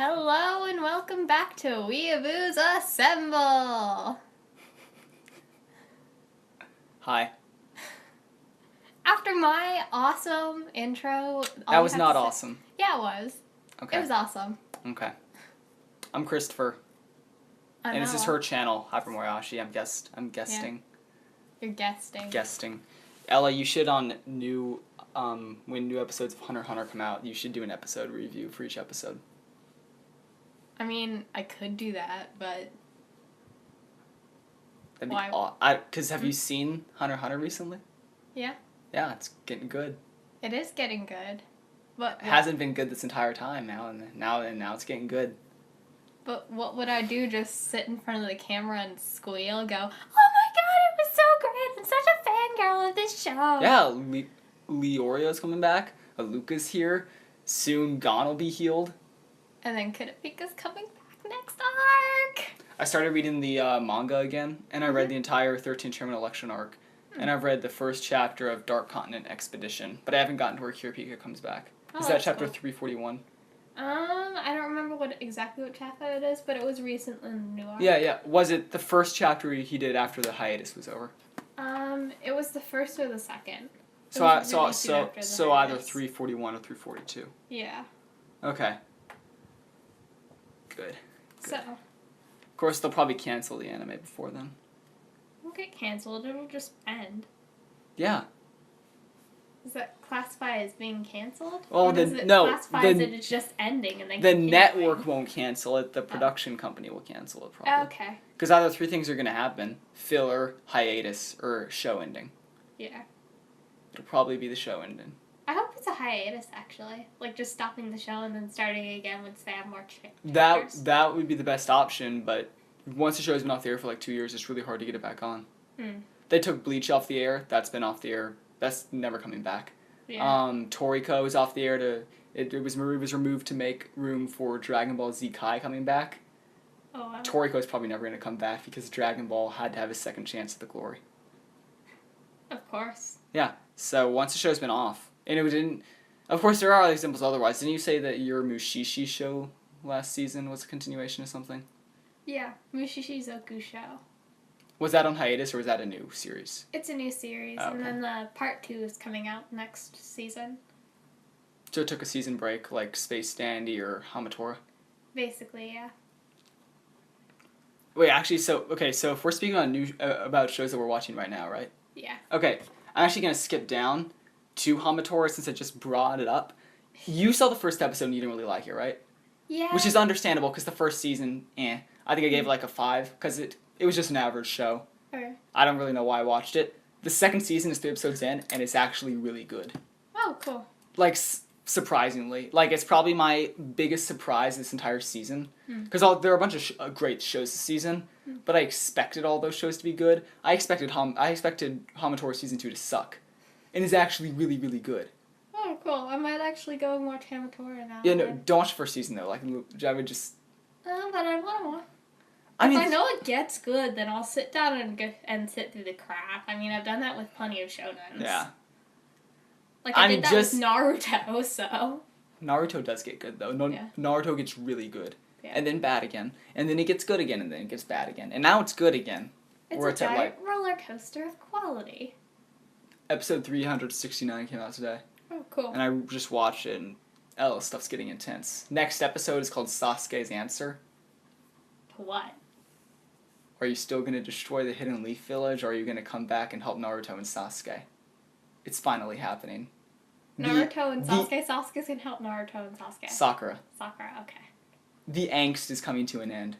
Hello and welcome back to Weeaboos Assemble! Hi. After my awesome intro... That was not awesome. Yeah, it was. Okay. It was awesome. Okay. I'm Christopher. And this is her channel, Hypermoriashi. I'm guesting. Yeah. You're guesting. Guesting. Ella, you should when new episodes of Hunter x Hunter come out, you should do an episode review for each episode. I mean, I could do that, but... That'd be because have you seen Hunter x Hunter recently? Yeah. Yeah, it's getting good. It is getting good. But it hasn't been good this entire time now it's getting good. But what would I do? Just sit in front of the camera and squeal? Go, oh my god, it was so great! I'm such a fangirl of this show! Yeah, Leorio's coming back. Luca's here. Soon Gon will be healed. And then Kurapika's coming back next arc! I started reading the manga again, and I read the entire 13 Chairman Election arc. And I've read the first chapter of Dark Continent Expedition, but I haven't gotten to where Kurapika comes back. Is that chapter 341? I don't remember exactly what chapter it is, but it was recent in the new arc. Yeah. Was it the first chapter he did after the hiatus was over? It was the first or the second. So either 341 or 342. Yeah. Okay. Good. So. Of course, they'll probably cancel the anime before then. It won't get canceled. It'll just end. Yeah. Does that classify as being canceled? Well, classify as it's just ending and then the network won't cancel it. The production company will cancel it probably. Okay. Because either three things are going to happen: filler, hiatus, or show ending. Yeah. It'll probably be the show ending. I hope it's a hiatus, actually. Like, just stopping the show and then starting again once they have more chapters. That would be the best option, but once the show's been off the air for like 2 years, it's really hard to get it back on. They took Bleach off the air. That's been off the air. That's never coming back. Yeah. Toriko is off the air it was removed to make room for Dragon Ball Z Kai coming back. Oh, wow. Toriko is probably never going to come back because Dragon Ball had to have a second chance at the glory. Of course. Yeah. So once the show's been off, and it didn't. Of course, there are examples otherwise. Didn't you say that your Mushishi show last season was a continuation of something? Yeah, Mushishi Zoku show. Was that on hiatus or was that a new series? It's a new series, and then the part 2 is coming out next season. So it took a season break, like Space Dandy or Hamatora? Basically, yeah. Wait, actually, so if we're speaking on about shows that we're watching right now, right? Yeah. Okay, I'm actually going to skip down to Hamatora since I just brought it up. You saw the first episode and you didn't really like it, right? Yeah. Which is understandable because the first season, I think I gave it like a 5 because it was just an average show. Okay. I don't really know why I watched it. The second season is 3 episodes in and it's actually really good. Oh, cool. Like, surprisingly. Like, it's probably my biggest surprise this entire season. Because there are a bunch of great shows this season, but I expected all those shows to be good. I expected Hamatora Season 2 to suck. And it's actually really, really good. Oh, cool. I might actually go and watch Hamatora now. Yeah, no, don't watch the first season, though. Like, I would just... But I want to watch. If I know it gets good, then I'll sit down and sit through the crap. I mean, I've done that with plenty of shonens. Yeah. Like, I did that with Naruto, so... Naruto does get good, though. Naruto gets really good. Yeah. And then bad again. And then it gets good again, and then it gets bad again. And now it's good again. It's a giant roller coaster of quality. Episode 369 came out today. Oh, cool. And I just watched it, and stuff's getting intense. Next episode is called Sasuke's Answer. To what? Are you still going to destroy the Hidden Leaf Village, or are you going to come back and help Naruto and Sasuke? It's finally happening. Naruto and Sasuke? Sasuke's going to help Naruto and Sasuke. Sakura, okay. The angst is coming to an end.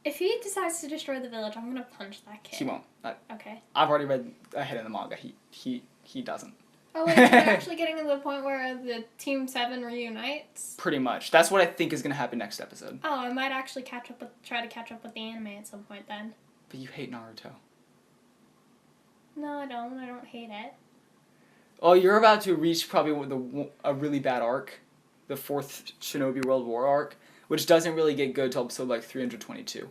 If he decides to destroy the village, I'm going to punch that kid. He won't. Okay. I've already read ahead in the manga. He doesn't. Oh, wait, we're actually getting to the point where the Team 7 reunites? Pretty much. That's what I think is going to happen next episode. Oh, I might actually try to catch up with the anime at some point then. But you hate Naruto. No, I don't. I don't hate it. Oh, you're about to reach probably a really bad arc. The 4th Shinobi World War arc. Which doesn't really get good till episode, 322.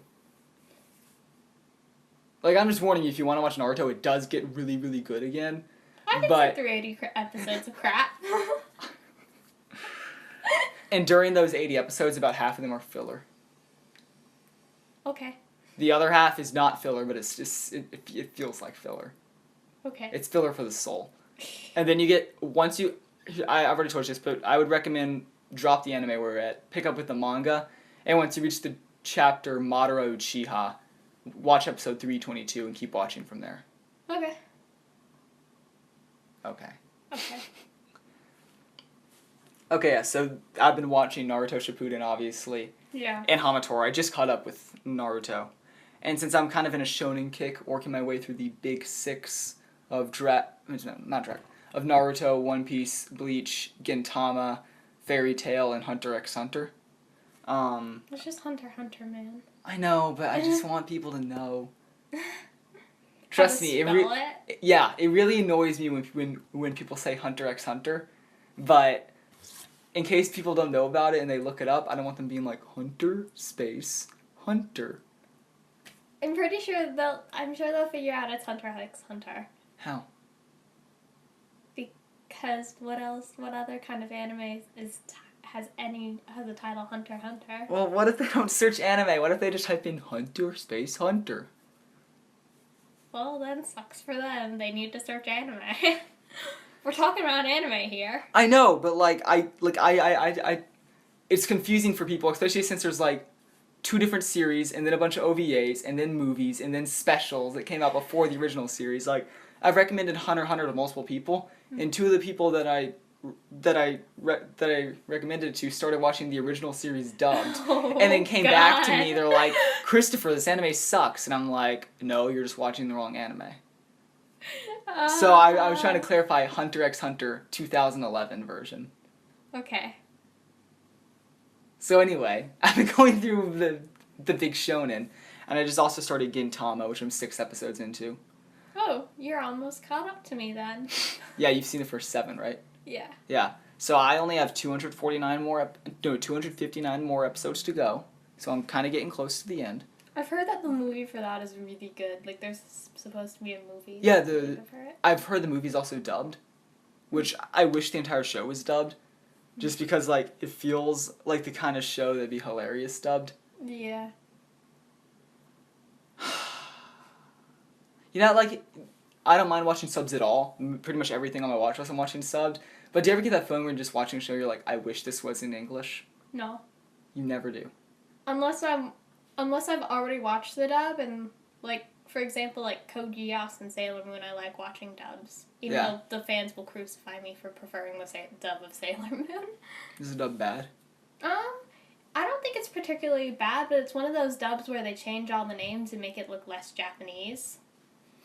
Like, I'm just warning you, if you want to watch Naruto, it does get really, really good again. I can sit through 80 episodes of crap. And during those 80 episodes, about half of them are filler. Okay. The other half is not filler, but it's just it feels like filler. Okay. It's filler for the soul. And then you get I've already told you this, but I would recommend drop the anime where we're at, pick up with the manga, and once you reach the chapter Madoka Uchiha, watch episode 322 and keep watching from there. Okay. Okay. Okay. Okay, yeah, so I've been watching Naruto Shippuden, obviously. Yeah. And Hamatora. I just caught up with Naruto. And since I'm kind of in a shonen kick, working my way through the big six of of Naruto, One Piece, Bleach, Gintama, Fairy Tail, and Hunter x Hunter. It's just Hunter x Hunter, man. I know, but I just want people to know. Trust me, it really annoys me when people say Hunter x Hunter, but in case people don't know about it and they look it up, I don't want them being like Hunter space Hunter. I'm pretty sure they'll figure out it's Hunter x Hunter. How? Because what other kind of anime has a title Hunter x Hunter? Well, what if they don't search anime? What if they just type in Hunter space Hunter? Well, then sucks for them. They need to search anime. We're talking about anime here. I know, but it's confusing for people, especially since there's like 2 different series and then a bunch of OVAs and then movies and then specials that came out before the original series. Like, I've recommended Hunter x Hunter to multiple people, and 2 of the people that I recommended to started watching the original series dubbed, and then came back to me. They're like, Christopher, this anime sucks, and I'm like, no, you're just watching the wrong anime. So I was trying to clarify Hunter x Hunter 2011 version. Okay. So anyway, I've been going through the big shonen, and I just also started Gintama, which I'm 6 episodes into. Oh, you're almost caught up to me then. Yeah, you've seen the first 7, right? Yeah. Yeah. So I only have 259 more episodes to go. So I'm kind of getting close to the end. I've heard that the movie for that is really good. Like, there's supposed to be a movie. Yeah, I've heard the movie's also dubbed, which I wish the entire show was dubbed, just because, like, it feels like the kind of show that'd be hilarious dubbed. Yeah. You know, like, I don't mind watching subs at all. Pretty much everything on my watch list I'm watching subbed. But do you ever get that feeling when you're just watching a show, you're like, I wish this was in English? No. You never do. Unless I've already watched the dub, and, like, for example, like Code Geass and Sailor Moon, I like watching dubs. Even though the fans will crucify me for preferring the dub of Sailor Moon. Is the dub bad? I don't think it's particularly bad, but it's one of those dubs where they change all the names and make it look less Japanese.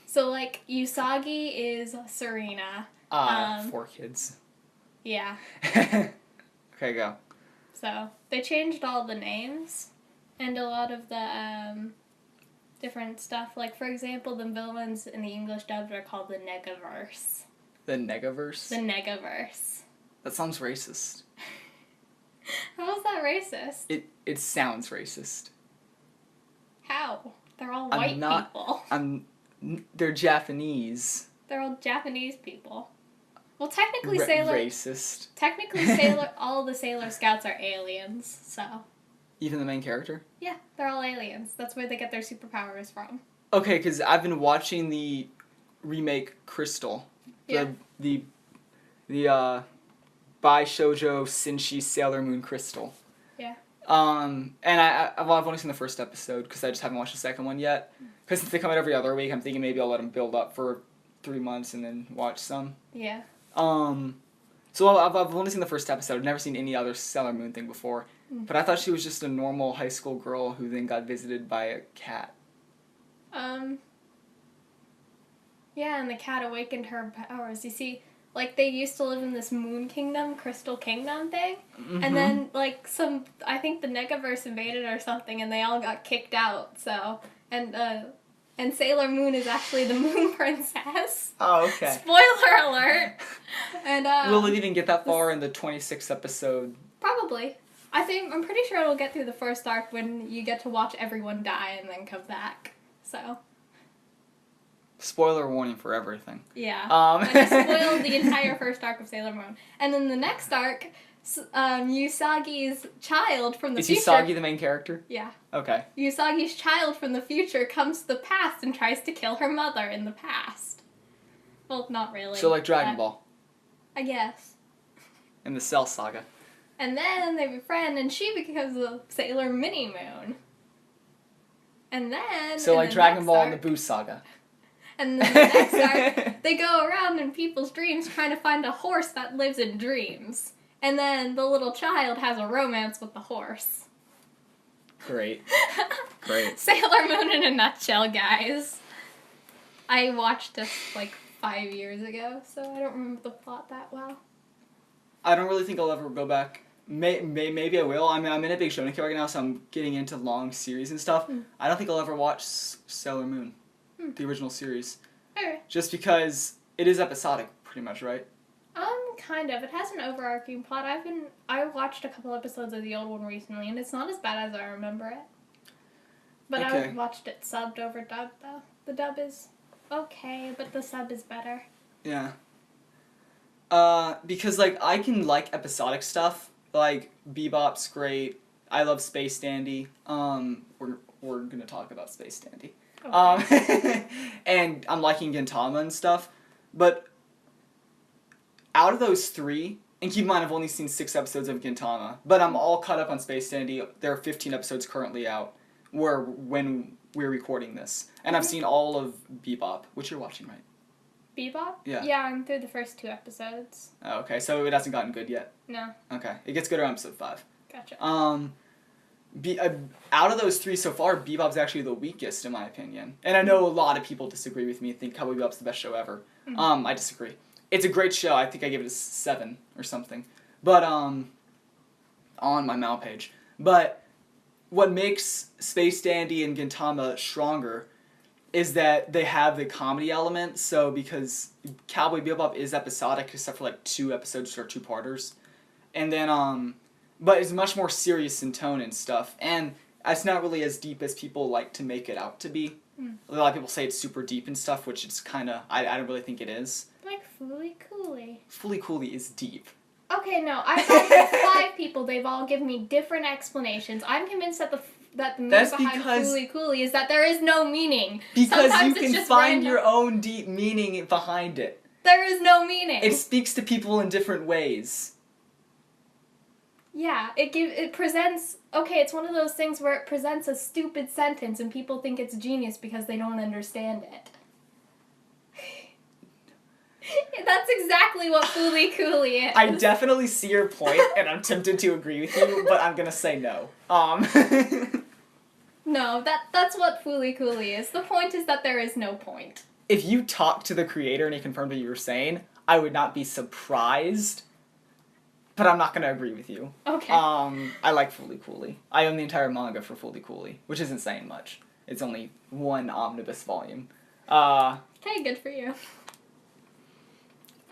So, like, Usagi is Serena. 4 kids. Yeah. Okay, go. So, they changed all the names and a lot of the different stuff. Like, for example, the villains in the English dubs are called the Negaverse. The Negaverse? The Negaverse. That sounds racist. How is that racist? It sounds racist. How? They're all white people. They're Japanese. They're all Japanese people. Well, technically, racist. Technically, all the Sailor Scouts are aliens, so. Even the main character? Yeah, they're all aliens. That's where they get their superpowers from. Okay, because I've been watching the remake Crystal. Yeah. The Bai Shoujo Senshi Sailor Moon Crystal. Yeah. And I've only seen the first episode because I just haven't watched the second one yet. Because since they come out every other week, I'm thinking maybe I'll let them build up for 3 months and then watch some. Yeah. So I've only seen the first episode. I've never seen any other Sailor Moon thing before. But I thought she was just a normal high school girl who then got visited by a cat. Yeah, and the cat awakened her powers. You see, like, they used to live in this Moon Kingdom, Crystal Kingdom thing. Mm-hmm. And then, like, I think the Negaverse invaded or something, and they all got kicked out, so. And Sailor Moon is actually the Moon Princess. Oh, okay. Spoiler alert! And, will it even get that far in the 26th episode? Probably. I'm pretty sure it'll get through the first arc when you get to watch everyone die and then come back. So. Spoiler warning for everything. Yeah. I just spoiled the entire first arc of Sailor Moon. And then the next arc, Usagi's child from the Is future. Usagi the main character? Yeah. Okay. Usagi's child from the future comes to the past and tries to kill her mother in the past. Well, not really. So like Dragon Ball. I guess. In the Cell Saga. And then they befriend, and she becomes a Sailor Mini Moon. And then... So like Dragon Ball and the Boo Saga. And then the next arc, they go around in people's dreams trying to find a horse that lives in dreams. And then the little child has a romance with the horse. Great. Great. Sailor Moon in a nutshell, guys. I watched this like 5 years ago, so I don't remember the plot that well. I don't really think I'll ever go back. Maybe I will. I mean, I'm in a big shonen kick right now, so I'm getting into long series and stuff. I don't think I'll ever watch Sailor Moon, the original series. Okay. Just because it is episodic, pretty much, right? Kind of. It has an overarching plot. I watched a couple episodes of the old one recently, and it's not as bad as I remember it. But okay. I watched it subbed over dubbed, though. The dub is okay, but the sub is better. Yeah. Because, like, I can like episodic stuff. Like, Bebop's great. I love Space Dandy. We're gonna talk about Space Dandy. Okay. And I'm liking Gintama and stuff. But out of those three, and keep in mind I've only seen 6 episodes of Gintama, but I'm all caught up on Space Dandy. There are 15 episodes currently out when we're recording this. And I've seen all of Bebop, which you're watching, right? Bebop? Yeah. Yeah, I'm through the first 2 episodes. Oh, okay, so it hasn't gotten good yet? No. Okay, it gets good around episode 5. Gotcha. Out of those 3 so far, Bebop's actually the weakest in my opinion. And I know a lot of people disagree with me and think Cowboy Bebop's the best show ever. I disagree. It's a great show. I think I gave it a 7 or something. But, on my Mal page. But what makes Space Dandy and Gintama stronger is that they have the comedy element. So, because Cowboy Bebop is episodic, except for, like, 2 episodes or 2-parters. And then, but it's much more serious in tone and stuff. And it's not really as deep as people like to make it out to be. A lot of people say it's super deep and stuff, which it's kind of, I don't really think it is. Like Fooly Cooly. Fooly Cooly is deep. Okay, no, I've asked 5 people. They've all given me different explanations. I'm convinced that the meaning behind Fooly Cooly is that there is no meaning. Because Sometimes you can find your own deep meaning behind it. There is no meaning. It speaks to people in different ways. Yeah, it presents... Okay, it's one of those things where it presents a stupid sentence and people think it's genius because they don't understand it. That's exactly what Fooly Cooly is. I definitely see your point, and I'm tempted to agree with you, but I'm gonna say no. No, that's what Fooly Cooly is. The point is that there is no point. If you talked to the creator and he confirmed what you were saying, I would not be surprised, but I'm not gonna agree with you. Okay. I like Fooly Cooly. I own the entire manga for Fooly Cooly, which isn't saying much. It's only 1 omnibus volume. Okay, good for you.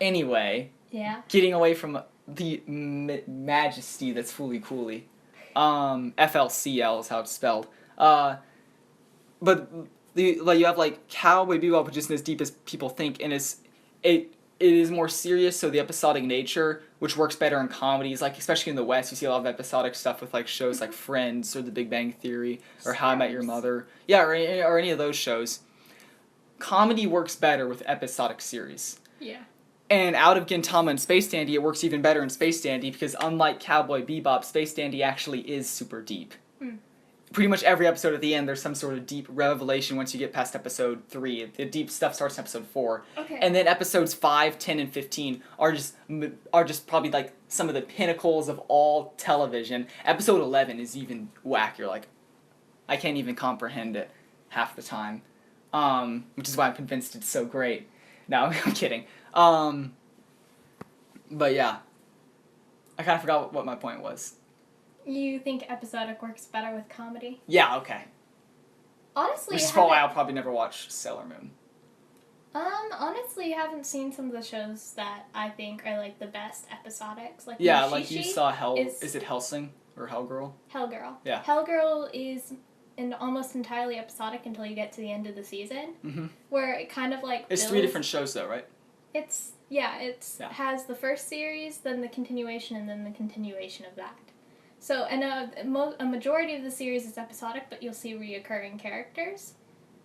Anyway, yeah. Getting away from the majesty that's Fooly Cooly. FLCL is how it's spelled. But you have like Cowboy Bebop, which isn't as deep as people think, and it is more serious. So the episodic nature, which works better in comedies, like especially in the West, you see a lot of episodic stuff with like shows like Friends or The Big Bang Theory or How I Met Your Mother. Yeah, or any of those shows. Comedy works better with episodic series. Yeah. And out of Gintama and Space Dandy, it works even better in Space Dandy because unlike Cowboy Bebop, Space Dandy actually is super deep. Pretty much every episode at the end, there's some sort of deep revelation once you get past episode 3. The deep stuff starts in episode 4. Okay. And then episodes 5, 10, and 15 are just probably like some of the pinnacles of all television. Episode 11 is even whack. You're like, I can't even comprehend it half the time. Which is why I'm convinced it's so great. No, I'm kidding. But yeah. I kind of forgot what my point was. You think episodic works better with comedy? Yeah, okay. Honestly, which is why I'll probably never watch Sailor Moon. Honestly, I haven't seen some of the shows that I think are like the best episodics. Like yeah, Mushishi like you saw is it Hellsing or Hellgirl? Hellgirl. Yeah. Hellgirl is almost entirely episodic until you get to the end of the season, where it kind of like it's 3 different shows though, right? Yeah, has the first series, then the continuation, and then the continuation of that. So, and a majority of the series is episodic, but you'll see reoccurring characters.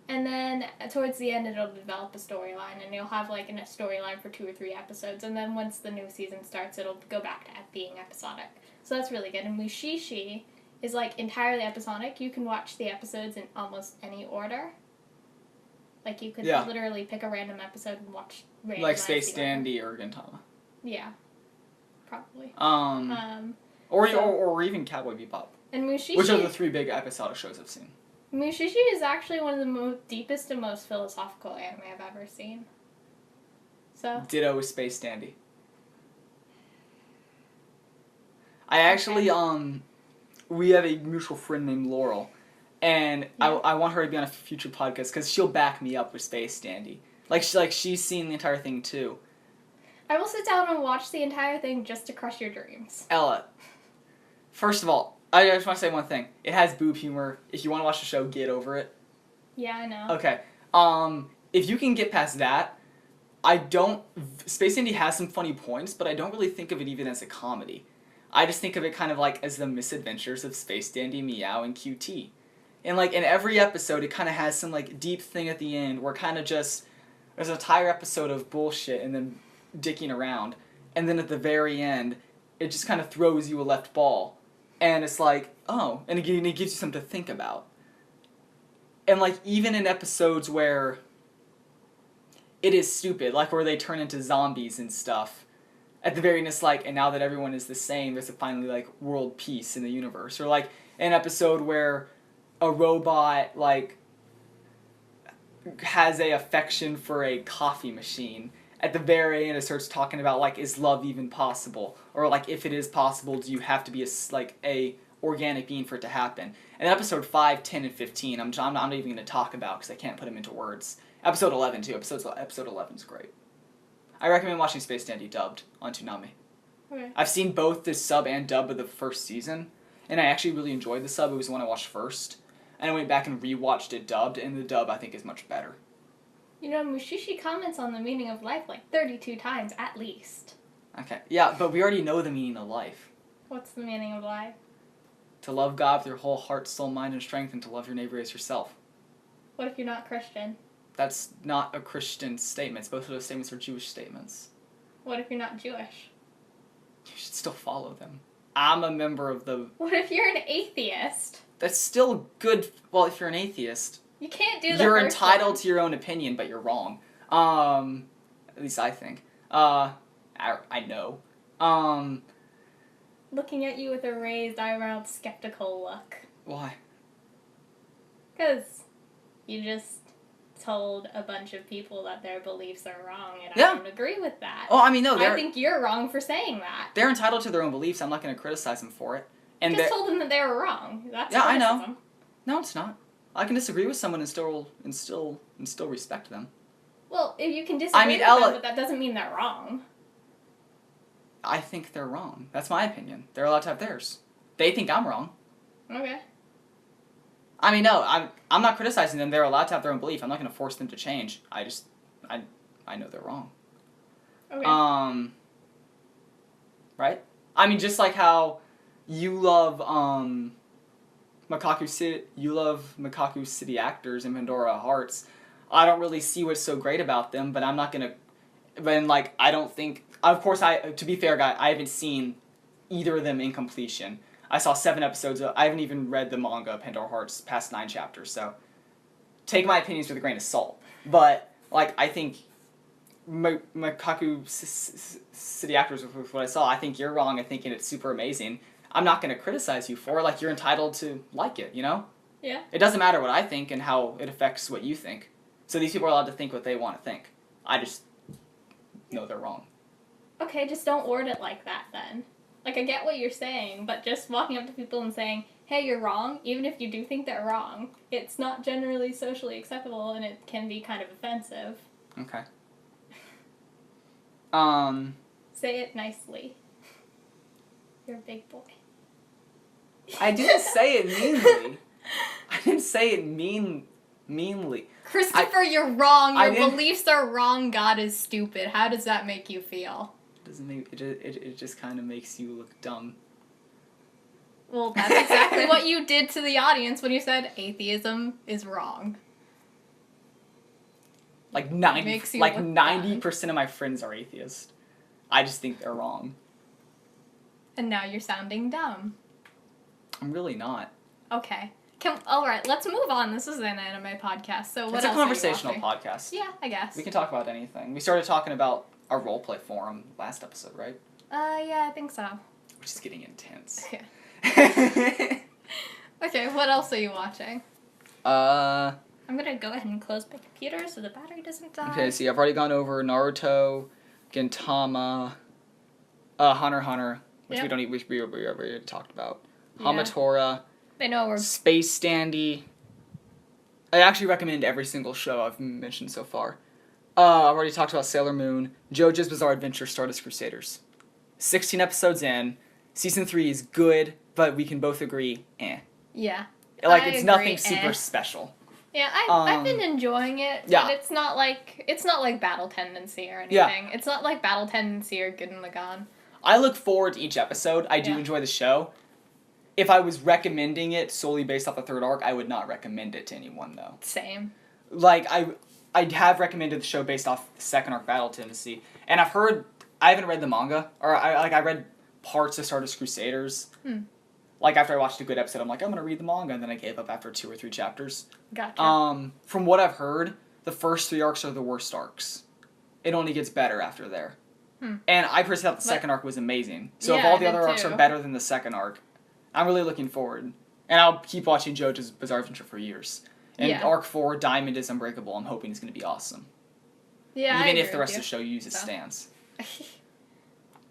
And then towards the end, it'll develop a storyline, and you'll have like a storyline for 2 or 3 episodes. And then once the new season starts, it'll go back to being episodic. So that's really good. And Mushishi is like entirely episodic. You can watch the episodes in almost any order. Like you could literally pick a random episode and watch. Like Space Dandy or Gintama. Yeah, probably. Or even Cowboy Bebop. And Mushishi, which are the 3 big episodic shows I've seen. Mushishi is actually one of the deepest and most philosophical anime I've ever seen. So. Ditto with Space Dandy. I actually, we have a mutual friend named Laurel, and I want her to be on a future podcast because she'll back me up with Space Dandy. Like she's seen the entire thing too. I will sit down and watch the entire thing just to crush your dreams. Ella, first of all, I just want to say one thing. It has boob humor. If you want to watch the show, get over it. Yeah, I know. Okay. If you can get past that, Space Dandy has some funny points, but I don't really think of it even as a comedy. I just think of it kind of like as the misadventures of Space Dandy, Meow, and QT. And like in every episode, it kind of has some like deep thing at the end where kind of just there's an entire episode of bullshit and then dicking around, and then at the very end, it just kind of throws you a left ball. And it's like, oh, and again, it gives you something to think about. And like, even in episodes where it is stupid, like where they turn into zombies and stuff, at the very end it's like, and now that everyone is the same, there's finally like world peace in the universe. Or like an episode where a robot like has a affection for a coffee machine. At the very end, it starts talking about, like, is love even possible? Or, like, if it is possible, do you have to be a organic being for it to happen? And episode 5, 10, and 15, I'm not even going to talk about because I can't put them into words. Episode 11, too. Episode 11 is great. I recommend watching Space Dandy dubbed on Toonami. Okay. I've seen both the sub and dub of the first season, and I actually really enjoyed the sub. It was the one I watched first. And I went back and rewatched it dubbed, and the dub, I think, is much better. You know, Mushishi comments on the meaning of life like 32 times, at least. Okay. Yeah, but we already know the meaning of life. What's the meaning of life? To love God with your whole heart, soul, mind, and strength, and to love your neighbor as yourself. What if you're not Christian? That's not a Christian statement. Both of those statements are Jewish statements. What if you're not Jewish? You should still follow them. I'm a member of the... What if you're an atheist? That's still good... Well, if you're an atheist... You can't do that. You're entitled to your own opinion, but you're wrong. At least I think. I know. Looking at you with a raised eyebrow, skeptical look. Why? Because you just told a bunch of people that their beliefs are wrong, and yeah. I don't agree with that. Oh, I mean, no, I think you're wrong for saying that. They're entitled to their own beliefs. I'm not going to criticize them for it. And just told them that they were wrong. That's yeah, criticism. I know. No, it's not. I can disagree with someone and still respect them. Well, if you can disagree with them, but that doesn't mean they're wrong. I think they're wrong. That's my opinion. They're allowed to have theirs. They think I'm wrong. Okay. I mean, no, I'm not criticizing them. They're allowed to have their own belief. I'm not going to force them to change. I know they're wrong. Okay. Right? I mean, just like how you love Makaku City Actors and Pandora Hearts. I don't really see what's so great about them, but I'm not gonna. But like, I don't think. Of course, to be fair, guy, I haven't seen either of them in completion. I saw 7 episodes. I haven't even read the manga Pandora Hearts past 9 chapters. So, take my opinions with a grain of salt. But like, I think Makaku City Actors with what I saw. I think you're wrong. I think it's super amazing. I'm not going to criticize you for it. Like, you're entitled to like it, you know? Yeah. It doesn't matter what I think and how it affects what you think. So these people are allowed to think what they want to think. I just know they're wrong. Okay, just don't word it like that then. Like, I get what you're saying, but just walking up to people and saying, hey, you're wrong, even if you do think they're wrong, it's not generally socially acceptable and it can be kind of offensive. Okay. Say it nicely. You're a big boy. I didn't say it meanly. I didn't say it mean Meanly. Christopher, you're wrong. I Your didn't- beliefs are wrong. God is stupid. How does that make you feel? Doesn't make it just kind of makes you look dumb. Well, that's exactly what you did to the audience when you said atheism is wrong. Like Makes you look 90% of my friends are atheists. I just think they're wrong. And now you're sounding dumb. I'm really not. Okay. Alright, let's move on. This is an anime podcast, so what It's else a conversational are you watching? podcast. Yeah, I guess. We can talk about anything. We started talking about our roleplay forum last episode, right? Yeah, I think so. Which is getting intense. Okay. Okay, what else are you watching? uh, I'm gonna go ahead and close my computer so the battery doesn't die. okay, see, I've already gone over Naruto, Gintama, Hunter x Hunter, which Yep. we already talked about. Yeah. Hamatora, I know we're... Space Standy. I actually recommend every single show I've mentioned so far. I've already talked about Sailor Moon, JoJo's Bizarre Adventure, Stardust Crusaders. 16 episodes in. Season 3 is good, but we can both agree, eh. Yeah. Like, I it's agree, nothing super eh. special. Yeah, I've been enjoying it, yeah. but it's not like Battle Tendency or anything. Yeah. It's not like Battle Tendency or Good and Lagan. I look forward to each episode. I do enjoy the show. If I was recommending it solely based off the third arc, I would not recommend it to anyone, though. Same. Like, I have recommended the show based off the second arc Battle Tendency, and I haven't read the manga, or I read parts of Stardust Crusaders. Like, after I watched a good episode, I'm like, I'm gonna read the manga, and then I gave up after 2 or 3 chapters. Gotcha. From what I've heard, the first 3 arcs are the worst arcs. It only gets better after there. And I personally thought the second arc was amazing. So if Yeah, all the I other did arcs too. are better than the second arc, I'm really looking forward. And I'll keep watching JoJo's Bizarre Adventure for years. And arc 4, Diamond is Unbreakable, I'm hoping it's going to be awesome. Yeah, Even I if the agree rest with of the show uses So. stands.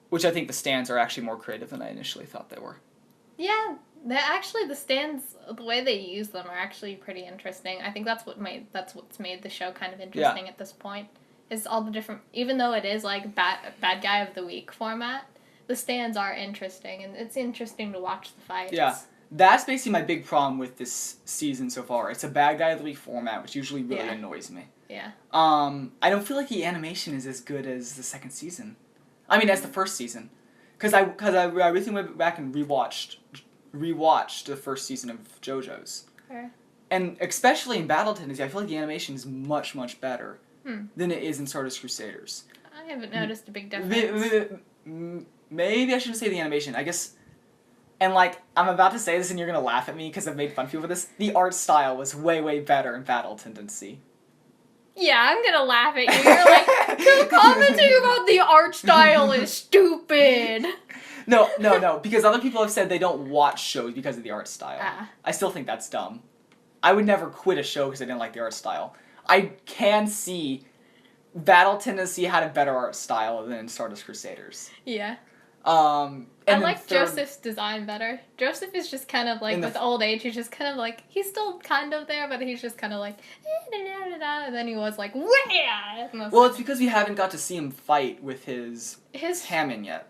Which I think the stands are actually more creative than I initially thought they were. Yeah, the stands, the way they use them are actually pretty interesting. I think that's what's made the show kind of interesting at this point. Is all the different, even though it is like bad guy of the week format, the stands are interesting, and it's interesting to watch the fights. Yeah. That's basically my big problem with this season so far. It's a bad guy of the week format, which usually really annoys me. Yeah. I don't feel like the animation is as good as the second season. I mean, as the first season. Because I recently went back and rewatched the first season of JoJo's. Fair. And especially in Battle Tendency, I feel like the animation is much, much better than it is in Stardust Crusaders. I haven't noticed a big difference. Maybe I shouldn't say the animation. I guess... And, like, I'm about to say this and you're going to laugh at me because I've made fun of people with this. The art style was way, way better in Battle Tendency. Yeah, I'm gonna laugh at you. You're like, commenting about the art style is stupid. No, because other people have said they don't watch shows because of the art style. I still think that's dumb. I would never quit a show because I didn't like the art style. I can see Battle Tendency had a better art style than Stardust Crusaders. Yeah. I like Joseph's design better. Joseph is just kind of like, with old age, he's just kind of like, he's still kind of there, but he's just kind of like, and then he was like, wah! Well, it's because we haven't got to see him fight with his Hammond yet.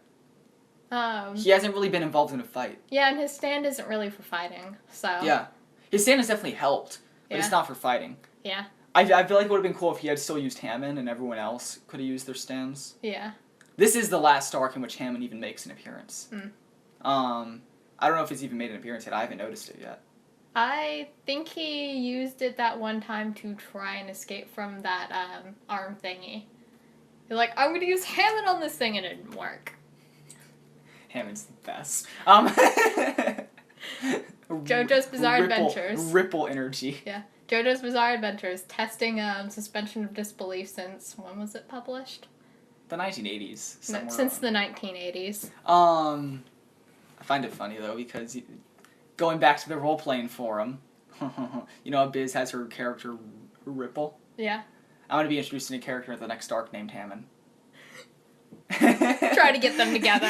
He hasn't really been involved in a fight. Yeah, and his stand isn't really for fighting, so. Yeah. His stand has definitely helped, but it's not for fighting. Yeah. I feel like it would have been cool if he had still used Hammond and everyone else could have used their stands. Yeah. This is the last arc in which Hammond even makes an appearance. I don't know if it's even made an appearance yet. I haven't noticed it yet. I think he used it that one time to try and escape from that arm thingy. He's like, I'm gonna use Hammond on this thing, and it didn't work. Hammond's the best. JoJo's Bizarre Adventures. Ripple energy. Yeah. JoJo's Bizarre Adventures, testing suspension of disbelief since, when was it published? The 1980s. Since the 1980s. I find it funny, though, because going back to the role-playing forum, you know how Biz has her character Ripple? Yeah. I'm going to be introducing a character in the next arc named Hammond. Try to get them together.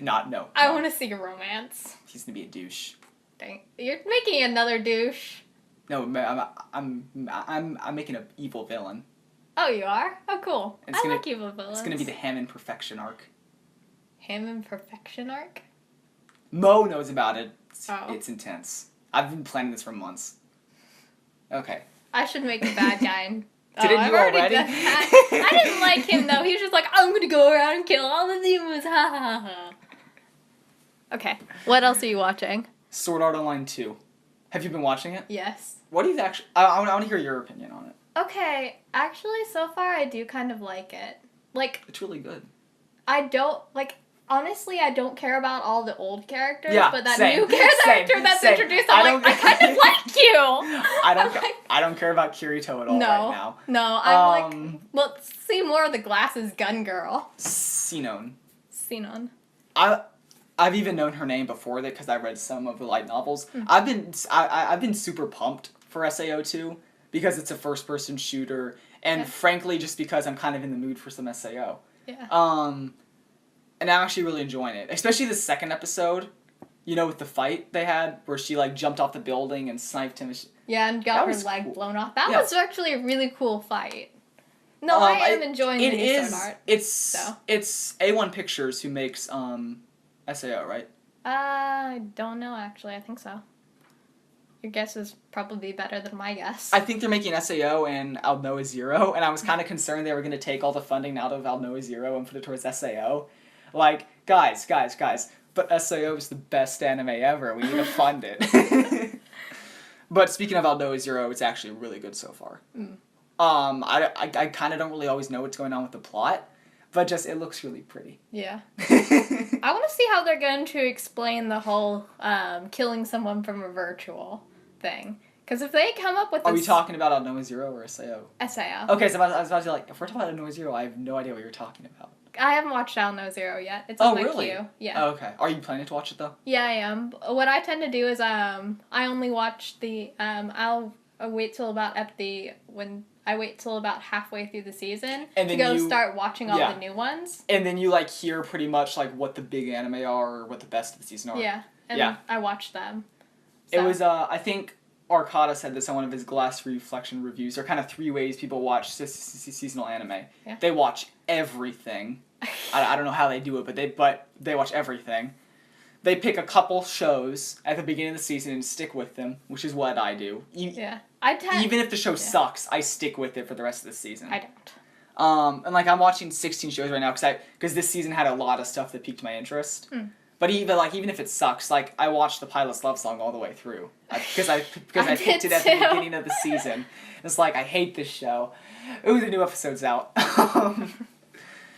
No. I want to see a romance. He's going to be a douche. Dang. You're making another douche. No, I'm making an evil villain. Oh, you are? Oh, cool. I like evil villains. It's going to be the Hammond Perfection arc. Hammond Perfection arc? Mo knows about it. It's intense. I've been planning this for months. Okay. I should make a bad guy. And, Didn't I've you already? done that. I didn't like him, though. He was just like, I'm gonna go around and kill all the demons. Ha ha ha. Okay. What else are you watching? Sword Art Online 2. Have you been watching it? Yes. What do you actually... I want to hear your opinion on it. Okay. Actually, so far, I do kind of like it. Like... It's really good. I don't... Like... Honestly, I don't care about all the old characters, Yeah, but that same, new character that's same. introduced, I'm like, I kind of like you! I don't care about Kirito at all No. right now. No, I'm like, let's see more of the glasses gun girl. Sinon. I've even known her name before that because I read some of the light novels. I've been super pumped for SAO 2 because it's a first-person shooter, and frankly, just because I'm kind of in the mood for some SAO. Yeah. And I'm actually really enjoying it, especially the second episode. You know, with the fight they had where she like jumped off the building and sniped him. Yeah, and got her leg blown off. That was actually a really cool fight. No, I am enjoying the new Sword Art. It's A1 Pictures who makes SAO, right? I don't know, actually. I think so. Your guess is probably better than my guess. I think they're making SAO and Aldnoah Zero, and I was kind of concerned they were going to take all the funding out of Aldnoah Zero and put it towards SAO. Like, guys, but SAO is the best anime ever. We need to fund it. But speaking of Aldnoah Zero, it's actually really good so far. I kind of don't really always know what's going on with the plot, but just it looks really pretty. Yeah. I want to see how they're going to explain the whole killing someone from a virtual thing. Because if they come up with Are we talking about Aldnoah Zero or SAO? SAO. Okay, so I was about to like, if we're talking about Aldnoah Zero, I have no idea what you're talking about. I haven't watched Aldnoah Zero yet. It's on my really? queue. Yeah. Oh, okay. Are you planning to watch it, though? Yeah, I am. What I tend to do is I only watch the... I'll wait till about halfway through the season and to go start watching all the new ones. And then you like hear pretty much like what the big anime are or what the best of the season are. Yeah. And I watch them. So. It was I think Arcada said this on one of his Glass Reflection reviews. There are kind of 3 ways people watch seasonal anime. Yeah. They watch everything. I don't know how they do it, but they watch everything. They pick a couple shows at the beginning of the season and stick with them, which is what I do. Even if the show sucks, I stick with it for the rest of the season. I don't. And like I'm watching 16 shows right now because this season had a lot of stuff that piqued my interest. But even if it sucks, like I watched the Pilot's Love Song all the way through because I picked it at the beginning of the season. It's like I hate this show. Ooh, the new episode's out.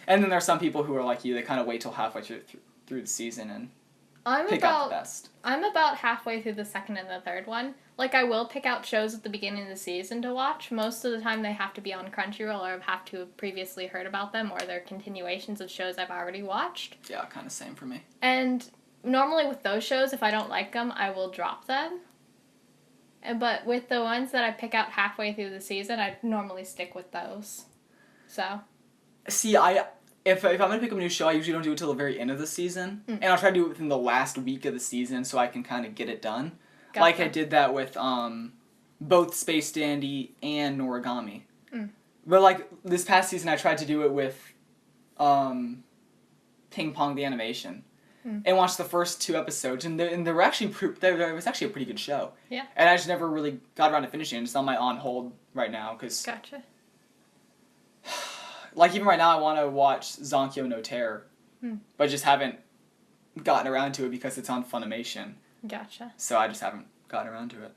And then there are some people who are like you. They kind of wait till halfway through the season and pick out the best. I'm about halfway through the second and the third one. Like, I will pick out shows at the beginning of the season to watch. Most of the time, they have to be on Crunchyroll or have to have previously heard about them, or they're continuations of shows I've already watched. Yeah, kind of same for me. And normally with those shows, if I don't like them, I will drop them. But with the ones that I pick out halfway through the season, I normally stick with those. So. See, if I'm going to pick up a new show, I usually don't do it till the very end of the season. And I'll try to do it within the last week of the season so I can kind of get it done. Gotcha. Like I did that with both Space Dandy and Noragami. But like this past season, I tried to do it with Ping Pong the Animation. And watched the first 2 episodes, and they were actually it was actually a pretty good show. Yeah. And I just never really got around to finishing it. It's on my on hold right now because. Gotcha. Like even right now, I want to watch Zonkyo no Terror, but I just haven't gotten around to it because it's on Funimation. Gotcha. So I just haven't gotten around to it.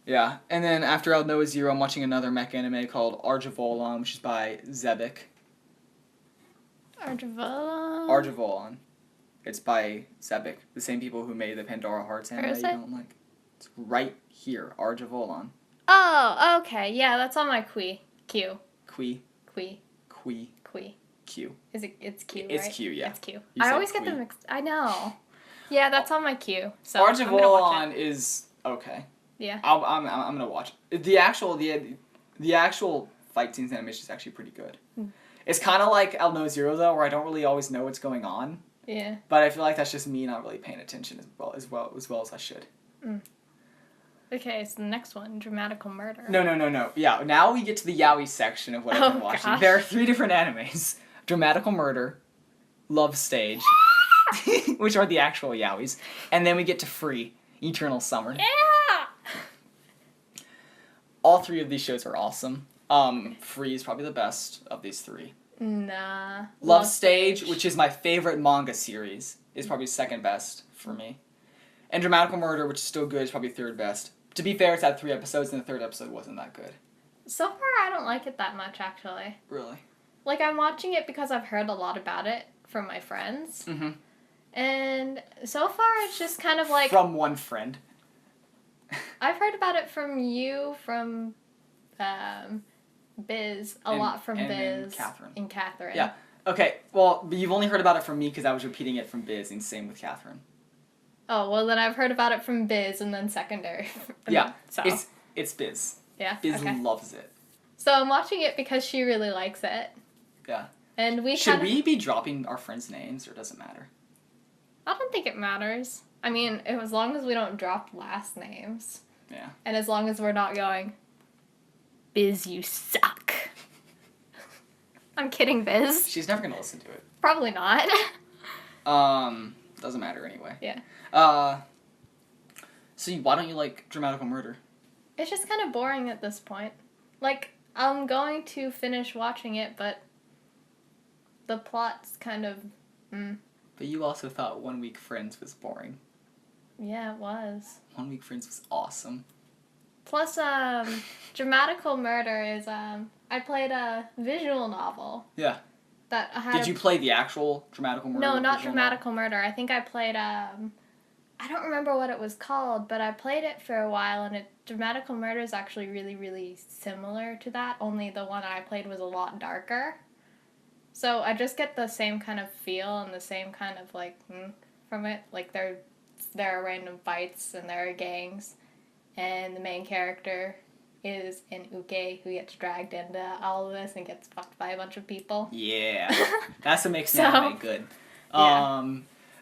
Yeah, and then after Aldnoah Zero, I'm watching another mech anime called Arjivolon, which is by Zebek. Arjivolon. It's by Zebek, the same people who made the Pandora Hearts anime you don't like. It's right here, Arjivolon. Oh, okay. Yeah, that's on my queue. Q. Is it? It's Q, right? It's Q, yeah. It's Q. I always get them mixed. I know. Yeah, that's on my queue. So Arjivolon is okay. Yeah. I'm gonna watch it. The actual fight scenes animation is actually pretty good. It's kind of like Aldnoah Zero though, where I don't really always know what's going on. Yeah. But I feel like that's just me not really paying attention as well as I should. Okay, so the next one, Dramatical Murder. No. Yeah, now we get to the yaoi section of what I've been watching. Gosh. There are 3 different animes. Dramatical Murder, Love Stage, which are the actual yaois, and then we get to Free, Eternal Summer. Yeah! all three of these shows are awesome. Free is probably the best of these three. Nah. Love Stage, which is my favorite manga series, is probably second best for me. And Dramatical Murder, which is still good, is probably third best. To be fair, it's had 3 episodes, and the third episode wasn't that good. So far, I don't like it that much, actually. Really? Like, I'm watching it because I've heard a lot about it from my friends. Mm-hmm. And so far, it's just kind of like... From one friend. I've heard about it from you, from Biz, a lot from Biz. And Catherine. Yeah. Okay, well, but you've only heard about it from me because I was repeating it from Biz, and same with Catherine. Oh, well, then I've heard about it from Biz, and then secondary. Yeah, so. It's Biz. Yeah? Biz loves it. So I'm watching it because she really likes it. Yeah. And Should we be dropping our friends' names, or does it matter? I don't think it matters. I mean, as long as we don't drop last names. Yeah. And as long as we're not going, Biz, you suck. I'm kidding, Biz. She's never gonna listen to it. Probably not. Doesn't matter anyway. Yeah. So why don't you like Dramatical Murder? It's just kind of boring at this point. Like, I'm going to finish watching it, but the plot's kind of, But you also thought 1 Week Friends was boring. Yeah, it was. 1 Week Friends was awesome. Plus, Dramatical Murder is, I played a visual novel. Yeah. That had Did you play the actual Dramatical Murder? No, not Dramatical Murder. I think I played, I don't remember what it was called, but I played it for a while, and Dramatical Murder is actually really, really similar to that, only the one I played was a lot darker. So I just get the same kind of feel and the same kind of, like, from it. Like, there are random fights, and there are gangs, and the main character is an uke who gets dragged into all of this and gets fucked by a bunch of people. Yeah. That's what makes anime good. Yeah.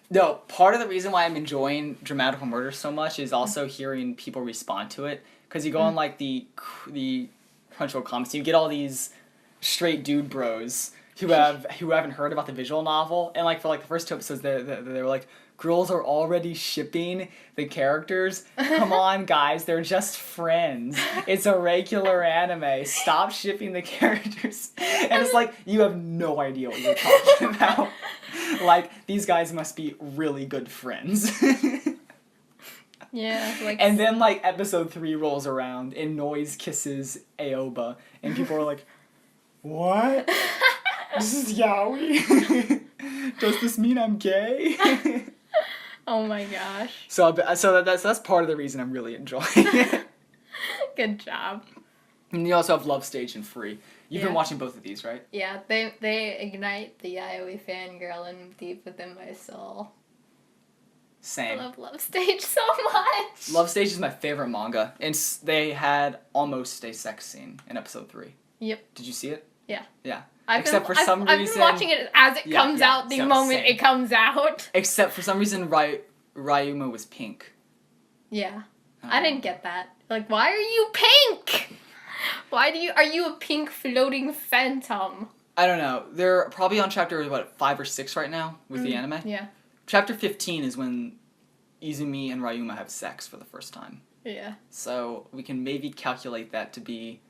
No, part of the reason why I'm enjoying Dramatical Murder so much is also hearing people respond to it. Because you go on, like, the Crunchyroll comments, you get all these straight dude bros who haven't heard about the visual novel. And, like, for, like, the first 2 episodes, they were like, girls are already shipping the characters. Come on, guys, they're just friends. It's a regular anime. Stop shipping the characters. And it's like, you have no idea what you're talking about. Like, these guys must be really good friends. Yeah, like... And then, like, episode 3 rolls around, and Noise kisses Aoba, and people are like, what? This is yaoi? Does this mean I'm gay? Oh my gosh. So that's part of the reason I'm really enjoying it. Good job. And you also have Love Stage and Free. You've been watching both of these, right? Yeah, they ignite the yaoi fangirl in deep within my soul. Same. I love Love Stage so much. Love Stage is my favorite manga, and they had almost a sex scene in episode 3. Yep. Did you see it? Yeah. Yeah. I've been watching it as it comes out, the moment it comes out. Except for some reason, Ryuma was pink. Yeah. I didn't get that. Like, why are you pink? Are you a pink floating phantom? I don't know. They're probably on chapter, 5 or 6 right now with the anime? Yeah. Chapter 15 is when Izumi and Ryuma have sex for the first time. Yeah. So we can maybe calculate that to be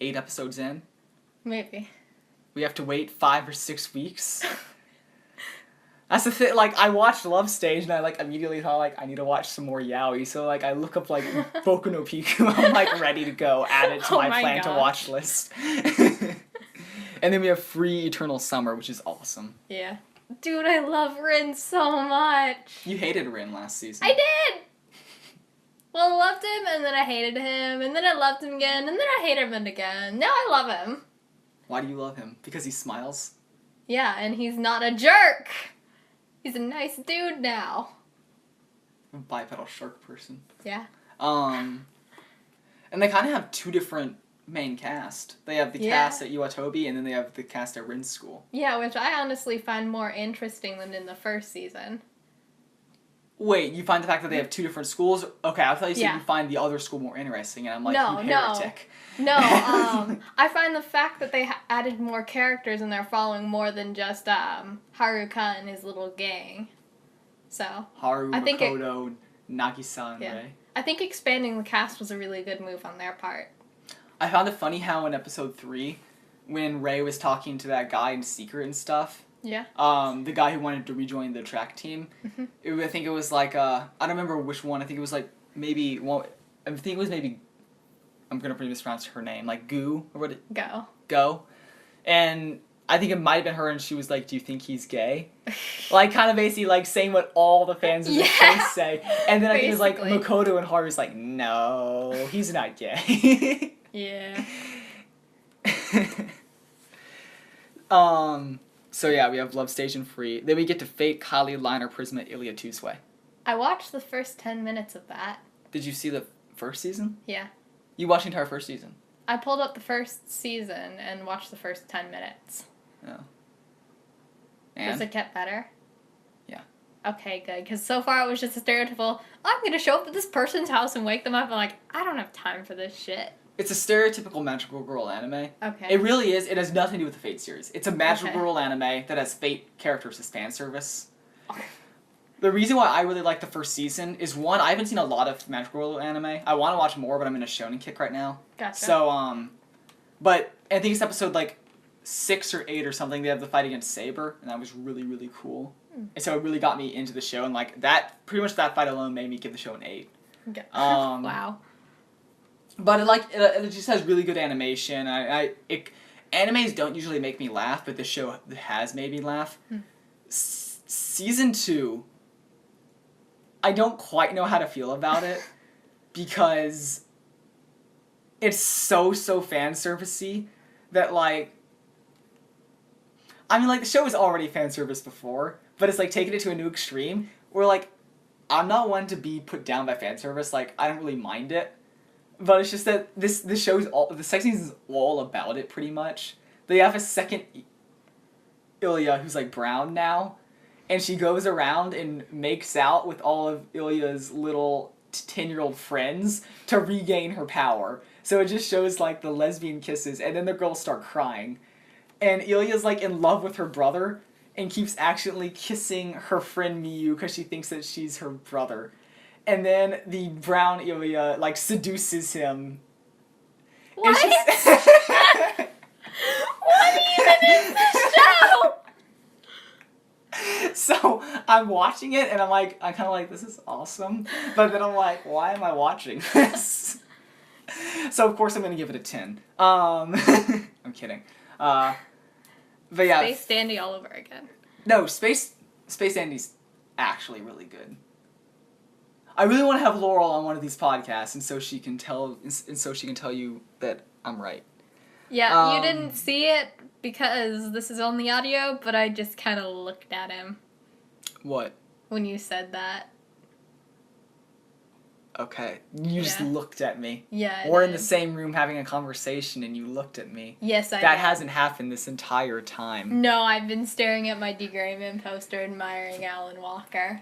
8 episodes in. Maybe. We have to wait 5 or 6 weeks. That's the thing, like, I watched Love Stage, and I, like, immediately thought, like, I need to watch some more yaoi, so, like, I look up, like, Boku no Pico, I'm, like, ready to go, add it to my plan to watch list. And then we have Free Eternal Summer, which is awesome. Yeah. Dude, I love Rin so much. You hated Rin last season. I did! Well, I loved him, and then I hated him, and then I loved him again, and then I hated him again. Now I love him. Why do you love him? Because he smiles? Yeah, and he's not a jerk. He's a nice dude now. A bipedal shark person. Yeah. And they kind of have 2 different main cast. They have the cast at Iwatobi, and then they have the cast at Rin's school. Yeah, which I honestly find more interesting than in the first season. Wait, you find the fact that they have 2 different schools? Okay, I thought you said you find the other school more interesting, and I'm like, you heretic. No, I find the fact that they added more characters and they're following more than just Haruka and his little gang. So Haru, Makoto, Nagi-san, right? I think expanding the cast was a really good move on their part. I found it funny how in episode 3, when Ray was talking to that guy in secret and stuff, Yeah. the guy who wanted to rejoin the track team, I think it was like, I don't remember which one, I think it was like, maybe, well, I think it was maybe, I'm going to mispronounce her name, like Goo, or what? Go. And I think it might have been her, and she was like, do you think he's gay? Like, kind of basically, like, saying what all the fans of the show say. And then I think it was like, Makoto and Haru's like, no, he's not gay. Yeah. So yeah, we have Love Station Free. Then we get to Fate, Kali, Liner, Prisma, Ilya, Tusue. I watched the first 10 minutes of that. Did you see the first season? Yeah. You watched the entire first season? I pulled up the first season and watched the first 10 minutes. Oh. Does And? it get better? Yeah. Okay, good. Because so far it was just a stereotypical, I'm going to show up at this person's house and wake them up. I'm like, I don't have time for this shit. It's a stereotypical magical girl anime. Okay. It really is. It has nothing to do with the Fate series. It's a magical girl anime that has Fate characters as fan service. The reason why I really like the first season is, one, I haven't seen a lot of magical girl anime. I want to watch more, but I'm in a shonen kick right now. Gotcha. So, but I think it's episode, like, 6 or 8 or something, they have the fight against Saber, and that was really, really cool. And so it really got me into the show, and, like, that, pretty much that fight alone made me give the show an 8. Okay. Wow. But it just has really good animation. Animes don't usually make me laugh, but this show has made me laugh. Season 2, I don't quite know how to feel about it because it's so fan servicey that, like, I mean, like, the show was already fan service before, but it's like taking it to a new extreme where, like, I'm not one to be put down by fan service. Like, I don't really mind it. But it's just that the show's the second season's all about it, pretty much. They have a second Ilya who's, like, brown now, and she goes around and makes out with all of Ilya's little 10-year-old friends to regain her power. So it just shows, like, the lesbian kisses, and then the girls start crying. And Ilya's, like, in love with her brother, and keeps accidentally kissing her friend Miyu because she thinks that she's her brother. And then the brown Ilya, like, seduces him. What? What even is this show? So, I'm watching it, and I'm kind of like, this is awesome. But then I'm like, why am I watching this? So, of course, I'm going to give it a 10. I'm kidding. But yeah. Space Dandy all over again. No, Space Dandy's actually really good. I really want to have Laurel on one of these podcasts, and so she can tell you that I'm right. Yeah, you didn't see it because this is only audio, but I just kind of looked at him. What? When you said that. Okay, you just looked at me. Yeah. We're in the same room having a conversation, and you looked at me. Yes, I did. That hasn't happened this entire time. No, I've been staring at my D. Grayman poster, admiring Alan Walker.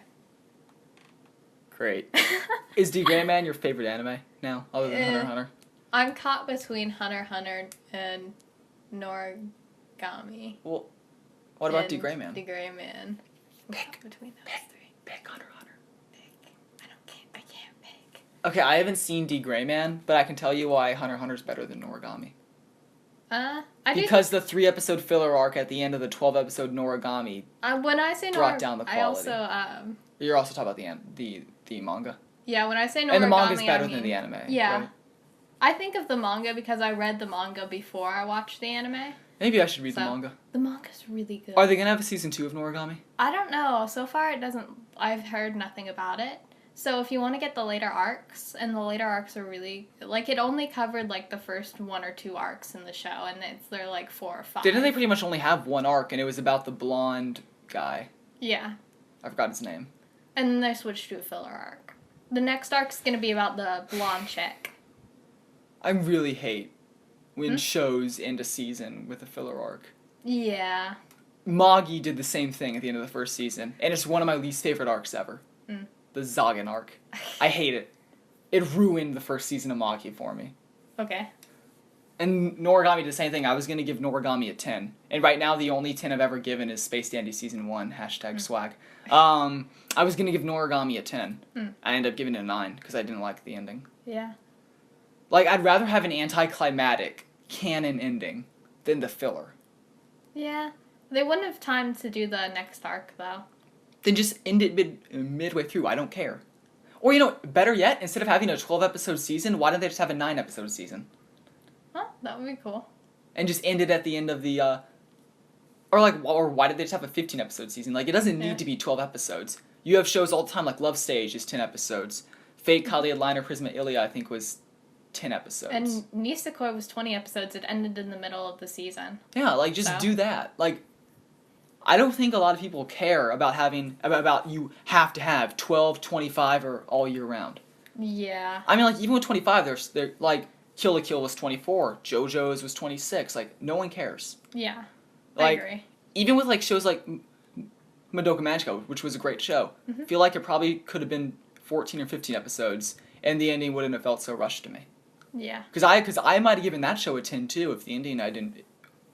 Great. Is D. Grayman your favorite anime now, other than Hunter x Hunter? I'm caught between Hunter x Hunter and Noragami. Well, what about D. Grayman? D. Grayman. Pick between those three. Pick Hunter x Hunter. I can't pick. Okay, I haven't seen D. Grayman, but I can tell you why Hunter x Hunter's better than Noragami. Because the 3-episode filler arc at the end of the 12-episode Noragami when I say brought down the quality. I also You're also talking about the manga. Yeah, when I say Noragami, and the manga's better than the anime. Yeah, right? I think of the manga because I read the manga before I watched the anime. Maybe I should read the manga. The manga's really good. Are they gonna have a season 2 of Noragami? I don't know. So far, it doesn't. I've heard nothing about it. So if you want to get the later arcs, and the later arcs are really like it only covered like the first 1 or 2 arcs in the show, and they're like 4 or 5. Didn't they pretty much only have one arc, and it was about the blonde guy? Yeah. I forgot his name. And then they switched to a filler arc. The next arc's gonna be about the blonde chick. I really hate when shows end a season with a filler arc. Yeah. Magi did the same thing at the end of the first season, and it's one of my least favorite arcs ever. The Zagan arc. I hate it. It ruined the first season of Magi for me. Okay. And Noragami did the same thing. I was going to give Noragami a 10. And right now, the only 10 I've ever given is Space Dandy Season 1, #swag. I was going to give Noragami a 10. I ended up giving it a 9 because I didn't like the ending. Yeah. Like, I'd rather have an anticlimactic canon ending than the filler. Yeah. They wouldn't have time to do the next arc, though. Then just end it midway through. I don't care. Or, you know, better yet, instead of having a 12-episode season, why don't they just have a 9-episode season? Huh? That would be cool. And just end it at the end of the, or why did they just have a 15-episode season? Like, it doesn't need to be 12 episodes. You have shows all the time, like Love Stage is 10 episodes. Fate, Kali, Liner, Prisma, Ilia, I think, was 10 episodes. And Nisekoi was 20 episodes. It ended in the middle of the season. Yeah, like, just do that. Like, I don't think a lot of people care about about you have to have 12, 25, or all year round. Yeah. I mean, like, even with 25, they're like, Kill la Kill was 24, JoJo's was 26, like, no one cares. Yeah, like, I agree. Even with, like, shows like Madoka Magica, which was a great show, I feel like it probably could have been 14 or 15 episodes, and the ending wouldn't have felt so rushed to me. Yeah. Because I might have given that show a 10, too, if the ending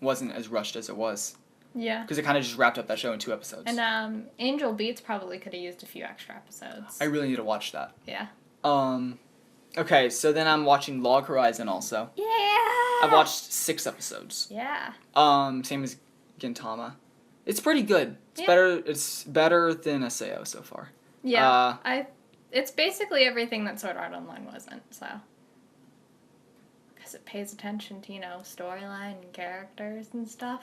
wasn't as rushed as it was. Yeah. Because it kind of just wrapped up that show in 2 episodes. And Angel Beats probably could have used a few extra episodes. I really need to watch that. Yeah. Okay, so then I'm watching Log Horizon also. Yeah! I've watched 6 episodes. Yeah. Same as Gintama. It's pretty good. Yeah. It's better than Aseo so far. Yeah. It's basically everything that Sword Art Online wasn't, so. Because it pays attention to, storyline and characters and stuff.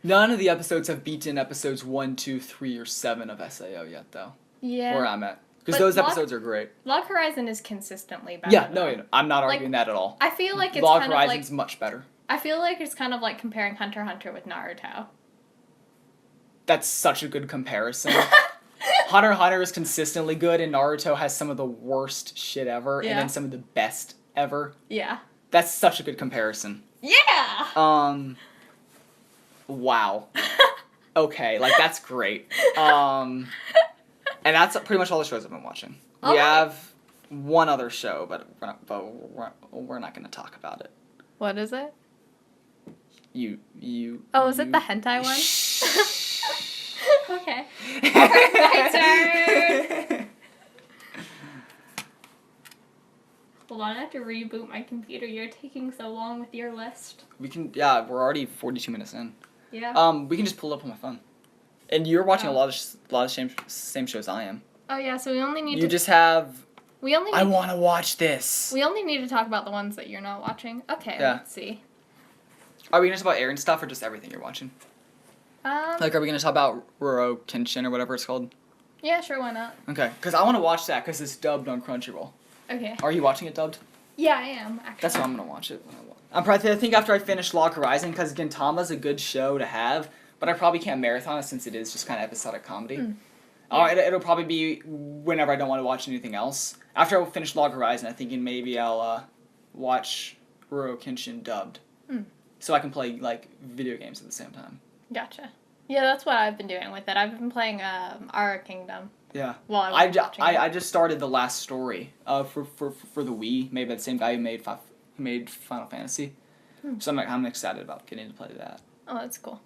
None of the episodes have beaten episodes 1, 2, 3, or 7 of Aseo yet, though. Yeah. Where I'm at. Because those episodes are great. Log Horizon is consistently better. Yeah, no, I'm not arguing that at all. I feel like it's Log kind Horizon's of like... much better. I feel like it's kind of like comparing Hunter x Hunter with Naruto. That's such a good comparison. Hunter x Hunter is consistently good, and Naruto has some of the worst shit ever, and then some of the best ever. Yeah. That's such a good comparison. Yeah! Wow. Okay, like, that's great. And that's pretty much all the shows I've been watching. We have one other show, but we're not going to talk about it. What is it? Oh, is it the hentai one? Okay. My turn. Hold on, I have to reboot my computer. You're taking so long with your list. We're already 42 minutes in. Yeah. We can just pull it up on my phone. And you're watching a lot of same shows I am. Oh yeah, so we only need You just have... I want to watch this. We only need to talk about the ones that you're not watching. Okay, let's see. Are we going to talk about airing stuff or just everything you're watching? Like, are we going to talk about Roro Kenshin or whatever it's called? Yeah, sure, why not? Okay, because I want to watch that because it's dubbed on Crunchyroll. Okay. Are you watching it dubbed? Yeah, I am, actually. That's why I'm going to watch it. I think after I finish Log Horizon, because Gintama's a good show to have, but I probably can't marathon it since it is just kind of episodic comedy. It'll probably be whenever I don't want to watch anything else. After I finish Log Horizon, I'm thinking maybe I'll watch Roro Kenshin dubbed. So I can play, like, video games at the same time. Gotcha. Yeah, that's what I've been doing with it. I've been playing Ara Kingdom. Yeah. While I was watching I just started the last story for the Wii, made by the same guy who made Final Fantasy. So I'm excited about getting to play that. Oh, that's cool.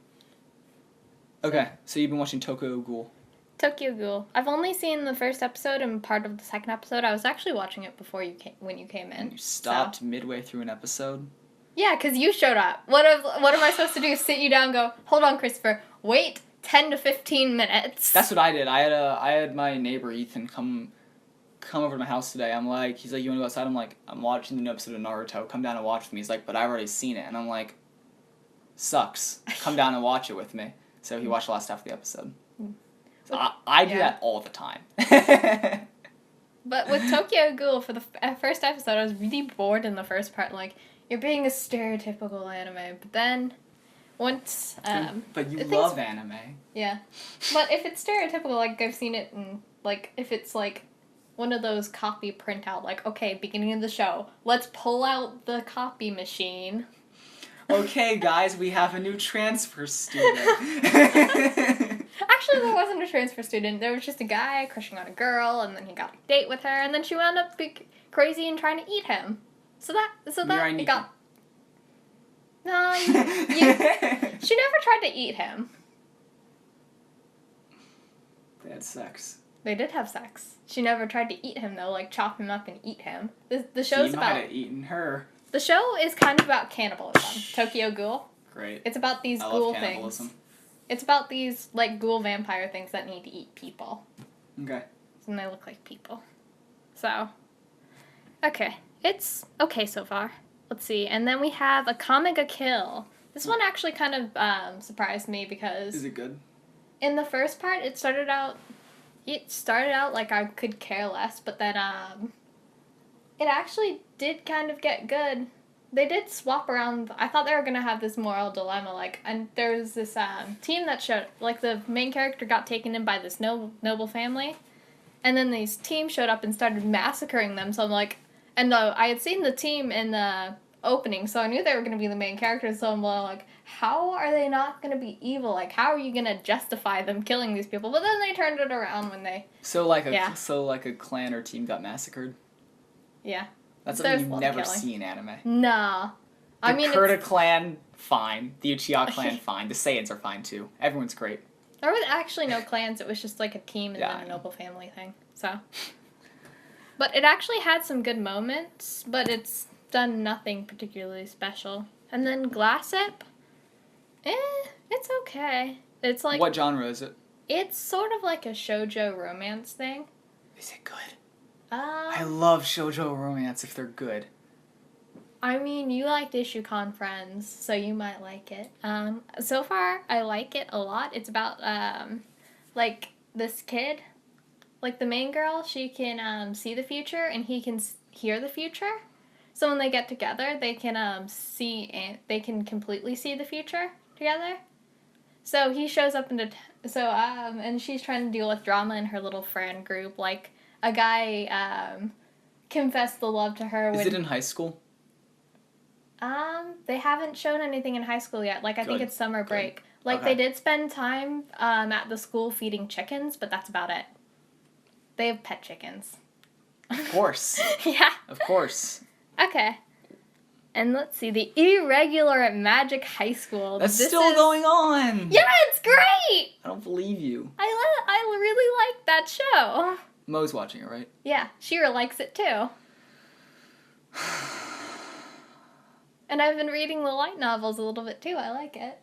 Okay, so you've been watching Tokyo Ghoul. Tokyo Ghoul. I've only seen the first episode and part of the second episode. I was actually watching it before when you came in. And you stopped midway through an episode? Yeah, because you showed up. What am I supposed to do? Sit you down and go, hold on, Christopher, wait 10 to 15 minutes. That's what I did. I had my neighbor Ethan come over to my house today. He's like, you want to go outside? I'm like, I'm watching the new episode of Naruto. Come down and watch with me. He's like, but I've already seen it. And I'm like, sucks. Come down and watch it with me. So he watched the last half of the episode. So I do that all the time. But with Tokyo Ghoul, for the first episode, I was really bored in the first part. Like, you're being a stereotypical anime. But then, once... but you love anime. Yeah. But if it's stereotypical, like, I've seen it in... Like, if it's, like, one of those copy printout, like, okay, beginning of the show, let's pull out the copy machine. Okay, guys, we have a new transfer student. Actually, there wasn't a transfer student. There was just a guy crushing on a girl, and then he got a date with her, and then she wound up being crazy and trying to eat him. So that it got... No, she never tried to eat him. They had sex. They did have sex. She never tried to eat him, though, like chop him up and eat him. The show's He about... might have eaten her. The show is kind of about cannibalism. Tokyo Ghoul. Great. It's about these I ghoul love cannibalism. things. It's about these, like, ghoul vampire things that need to eat people. Okay. And they look like people. So, okay. It's okay so far. Let's see. And then we have A Comic a Kill. This one actually kind of surprised me because... Is it good? In the first part, it started out like I could care less, but then it actually did kind of get good. They did swap around. I thought they were gonna have this moral dilemma, like, and there was this team that showed, like, the main character got taken in by this noble family, and then these team showed up and started massacring them. So I'm like, and I had seen the team in the opening, so I knew they were gonna be the main characters. So I'm like, how are they not gonna be evil? Like, how are you gonna justify them killing these people? But then they turned it around when they... So like a clan or team got massacred? Yeah. That's something you've never seen in anime. Nah. The Kurta clan, fine. The Uchiha clan, fine. The Saiyans are fine, too. Everyone's great. There was actually no clans. It was just like a team and then a noble family thing. So. But it actually had some good moments, but it's done nothing particularly special. And then Glassip, it's okay. It's like... What genre is it? It's sort of like a shoujo romance thing. Is it good? I love shoujo romance if they're good. I mean, you liked Ishukan Friends, so you might like it. So far, I like it a lot. It's about, like, this kid. Like, the main girl, she can see the future, and he can hear the future. So when they get together, they can they can completely see the future together. So he shows up and she's trying to deal with drama in her little friend group. Like, a guy confessed the love to her. Is it in high school? They haven't shown anything in high school yet. Like, I think it's summer break. Good. Like, they did spend time at the school feeding chickens, but that's about it. They have pet chickens. Of course. Yeah. Of course. Okay. And let's see, The Irregular Magic High School. That's still going on. Yeah, it's great. I don't believe you. I really like that show. Mo's watching it, right? Yeah, Shira likes it too. And I've been reading the light novels a little bit too. I like it.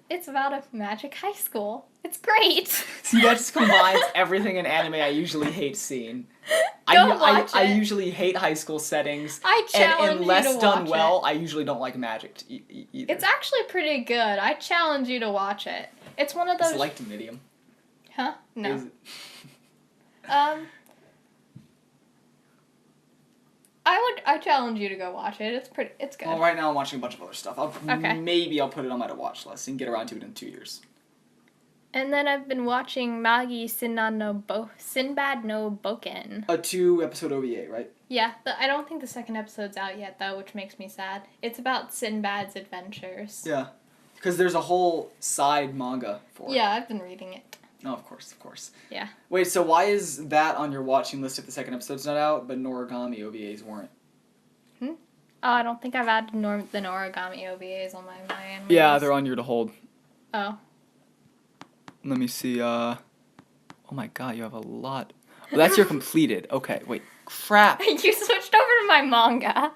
It's about a magic high school. It's great. See, that just combines everything in anime I usually hate seeing. Watch I it. usually hate high school settings. I challenge and unless you to done watch well, it. I usually don't like magic either. It's actually pretty good. I challenge you to watch it. It's one of those... Is it like the medium? Huh? No. Is it... I challenge you to go watch it. It's good. Well, right now I'm watching a bunch of other stuff. Okay. Maybe I'll put it on my to-watch list and get around to it in 2 years. And then I've been watching Magi Sinbad no Boken. A 2-episode OVA, right? Yeah, I don't think the second episode's out yet, though, which makes me sad. It's about Sinbad's adventures. Yeah. Because there's a whole side manga for it. Yeah, I've been reading it. Oh, of course. Yeah. Wait, so why is that on your watching list if the second episode's not out, but Noragami OVAs weren't? Oh, I don't think I've added the Noragami OVAs on my anime Yeah, list. they're on your to hold. Oh. Let me see, oh my god, you have a lot. Oh, that's your completed. Okay, wait. Crap. You switched over to my manga.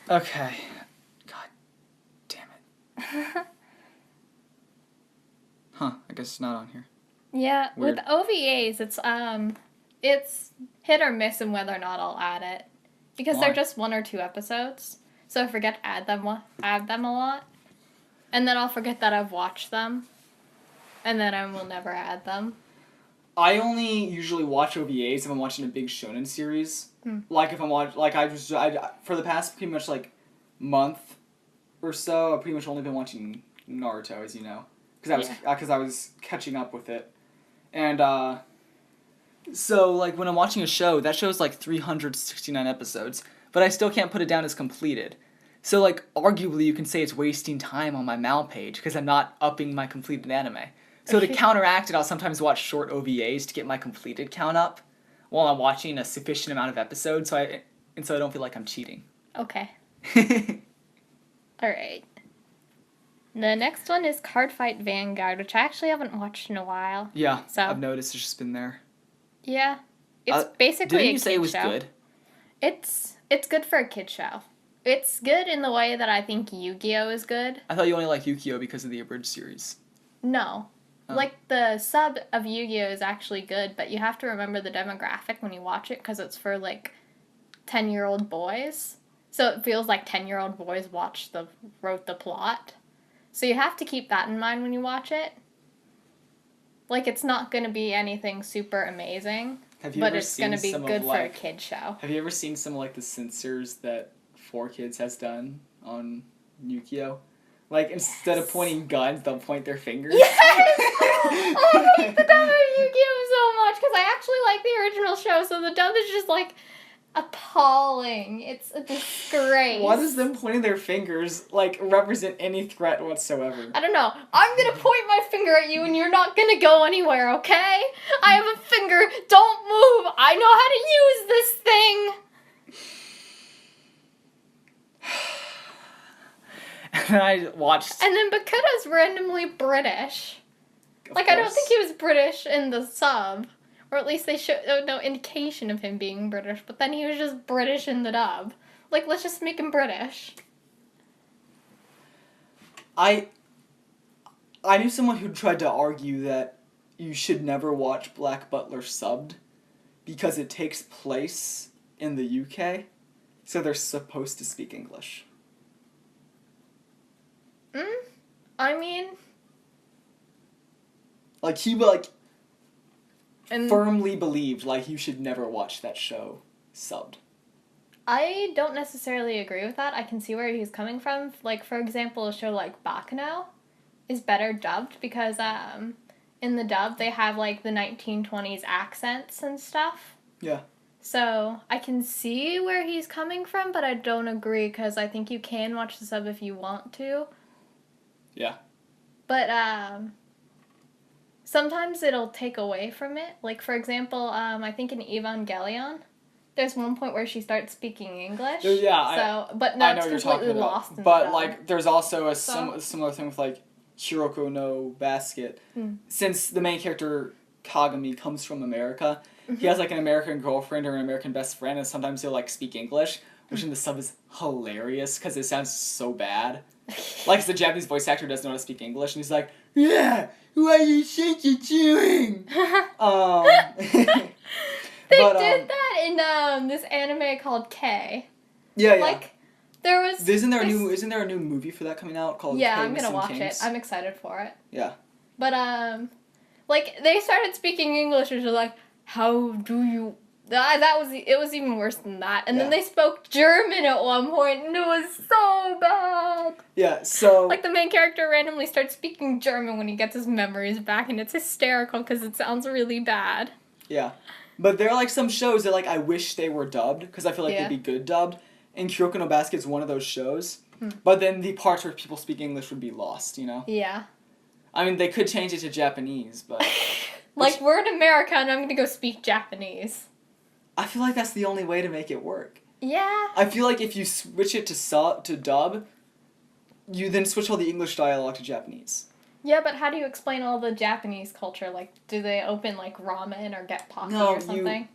Okay. God damn it. Huh, I guess it's not on here. Yeah, Weird. with OVAs, it's hit or miss in whether or not I'll add it. Because Why? they're just 1 or 2 episodes. So I forget to add them a lot. And then I'll forget that I've watched them. And then I will never add them. I only usually watch OVAs if I'm watching a big shonen series. Like if I'm for the past pretty much like month or so, I've pretty much only been watching Naruto, as you know, because I was catching up with it, and so like when I'm watching a show, that show's like 369 episodes, but I still can't put it down as completed. So like arguably you can say it's wasting time on my Mal page because I'm not upping my completed anime. So to counteract it, I'll sometimes watch short OVAs to get my completed count up while I'm watching a sufficient amount of episodes, so I don't feel like I'm cheating. Okay. Alright. The next one is Cardfight Vanguard, which I actually haven't watched in a while. Yeah, So I've noticed it's just been there. Yeah. It's basically didn't a you say kid it was show. good? It's good for a kid show. It's good in the way that I think Yu-Gi-Oh is good. I thought you only like Yu-Gi-Oh because of the abridged series. No. Oh. Like, the sub of Yu-Gi-Oh is actually good, but you have to remember the demographic when you watch it, because it's for, like, 10-year-old boys. So it feels like 10-year-old boys wrote the plot. So you have to keep that in mind when you watch it. Like, it's not going to be anything super amazing, but it's going to be good for a kid show. Have you ever seen some of, like, the censors that 4Kids has done on Yu-Gi-Oh? Like, instead of pointing guns, they'll point their fingers. Yes! Oh, I hate the dub of Yu-Gi-Oh so much, because I actually like the original show, so the dub is just, like, appalling. It's a disgrace. Why does them pointing their fingers, like, represent any threat whatsoever? I don't know. I'm gonna point my finger at you and you're not gonna go anywhere, okay? I have a finger. Don't move. I know how to use this thing. And I watched... And then Bakuta's randomly British. Like, I don't think he was British in the sub. Or at least they showed no indication of him being British. But then he was just British in the dub. Like, let's just make him British. I knew someone who tried to argue that you should never watch Black Butler subbed because it takes place in the UK, so they're supposed to speak English. I mean... Like, he, firmly believed, like, you should never watch that show subbed. I don't necessarily agree with that. I can see where he's coming from. Like, for example, a show like Bacchanal is better dubbed because in the dub they have, like, the 1920s accents and stuff. Yeah. So I can see where he's coming from, but I don't agree because I think you can watch the sub if you want to. Yeah. But sometimes it'll take away from it. Like, for example, I think in Evangelion, there's one point where she starts speaking English. Yeah, but that's completely lost in But, the like, there's also a similar thing with, like, Hiroko no Basket. Since the main character, Kagami, comes from America, he has, like, an American girlfriend or an American best friend, and sometimes he'll, like, speak English, which in the sub is hilarious, because it sounds so bad. Like, the Japanese voice actor doesn't know how to speak English, and he's like, yeah, why you think you're doing? They did that in this anime called K. Yeah. Like, there was... Isn't there a new movie for that coming out called Yeah, K I'm gonna watch Kings? it. I'm excited for it. Yeah. But, like, they started speaking English, and they're like, how do you... It was even worse than that. And then they spoke German at one point, and it was so bad. Yeah, so... Like, the main character randomly starts speaking German when he gets his memories back, and it's hysterical because it sounds really bad. Yeah. But there are, like, some shows that, like, I wish they were dubbed, because I feel like they'd be good dubbed. And Kuroko no Basket's one of those shows. But then the parts where people speak English would be lost, you know? Yeah. I mean, they could change it to Japanese, but... Like, we're in America, and I'm gonna go speak Japanese. I feel like that's the only way to make it work. Yeah. I feel like if you switch it to dub, you then switch all the English dialogue to Japanese. Yeah, but how do you explain all the Japanese culture? Like, do they open, like, ramen or get pocky or something?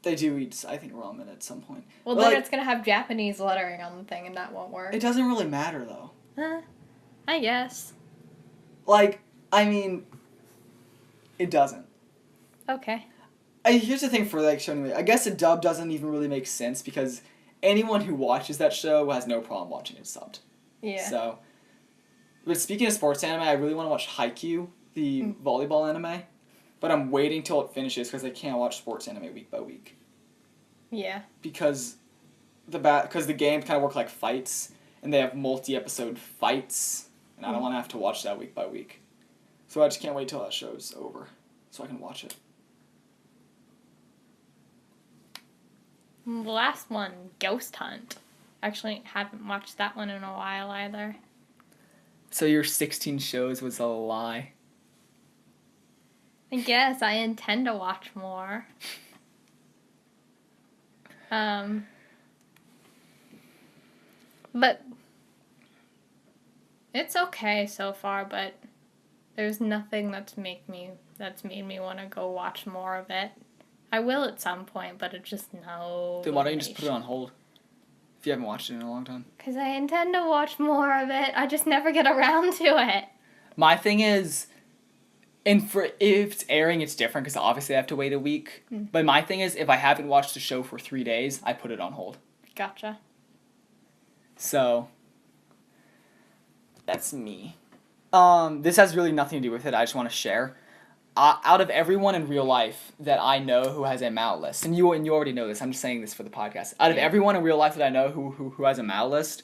They do eat, I think, ramen at some point. Well, but then like, it's gonna have Japanese lettering on the thing, and that won't work. It doesn't really matter, though. I guess. Like, I mean, it doesn't. Okay. Here's the thing for, like, show anime. I guess a dub doesn't even really make sense, because anyone who watches that show has no problem watching it subbed. Yeah. So... But speaking of sports anime, I really want to watch Haikyuu, the volleyball anime. But I'm waiting till it finishes because I can't watch sports anime week by week. Yeah. Because the games kind of work like fights, and they have multi-episode fights, and I don't want to have to watch that week by week. So I just can't wait till that show's over so I can watch it. The last one, Ghost Hunt. Actually, haven't watched that one in a while either. So your 16 shows was a lie? I guess I intend to watch more. But it's okay so far, but there's nothing that's made me want to go watch more of it. I will at some point, but it's just no. Then why don't you just put it on hold? If you haven't watched it in a long time. Because I intend to watch more of it. I just never get around to it. My thing is, if it's airing, it's different because obviously I have to wait a week. But my thing is, if I haven't watched the show for 3 days, I put it on hold. Gotcha. So, that's me. This has really nothing to do with it. I just want to share. Out of everyone in real life that I know who has a Mao list, and you already know this, I'm just saying this for the podcast. Out of everyone in real life that I know who has a Mao list,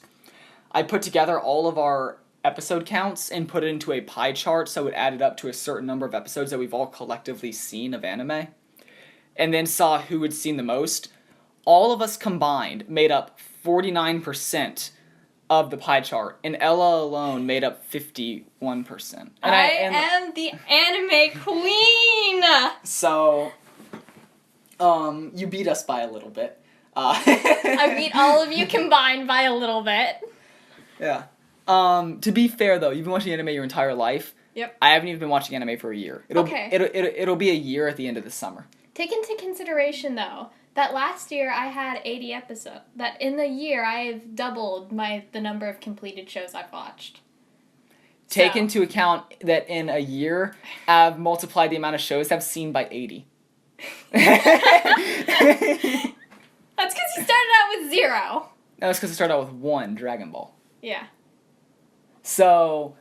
I put together all of our episode counts and put it into a pie chart so it added up to a certain number of episodes that we've all collectively seen of anime, and then saw who had seen the most. All of us combined made up 49% of the pie chart, and Ella alone made up 51%. And I am the anime queen! So, you beat us by a little bit. I beat all of you combined by a little bit. Yeah. To be fair though, you've been watching anime your entire life. Yep. I haven't even been watching anime for a year. Okay. It'll be a year at the end of the summer. Take into consideration though, that last year I had 80 episodes. That in the year I have doubled the number of completed shows I've watched. Take into account that in a year, I've multiplied the amount of shows I've seen by 80. That's because you started out with 0. That's because I started out with 1 Dragon Ball. Yeah. So,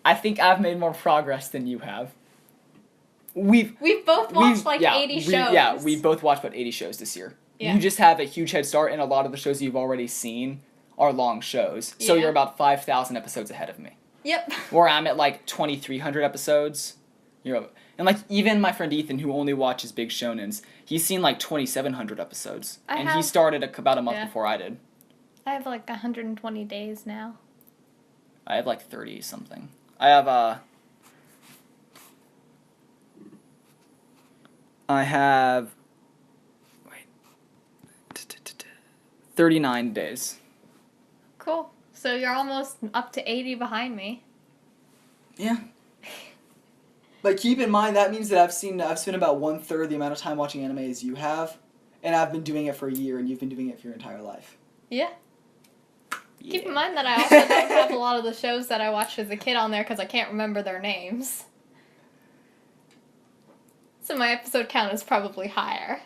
I think I've made more progress than you have. We've both watched 80 shows. Yeah, we both watched about 80 shows this year. Yeah. You just have a huge head start, and a lot of the shows you've already seen are long shows. So you're about 5,000 episodes ahead of me. Yep. Where I'm at 2,300 episodes. And even my friend Ethan, who only watches big shonens, he's seen 2,700 episodes. He started about a month before I did. I have 120 days now. I have 30 something. I have 39 days. Cool. So you're almost up to 80 behind me. Yeah. But keep in mind, that means that I've spent about 1/3 the amount of time watching anime as you have, and I've been doing it for a year, and you've been doing it for your entire life. Yeah. Yeah. Keep in mind that I also don't have a lot of the shows that I watched as a kid on there because I can't remember their names. So my episode count is probably higher.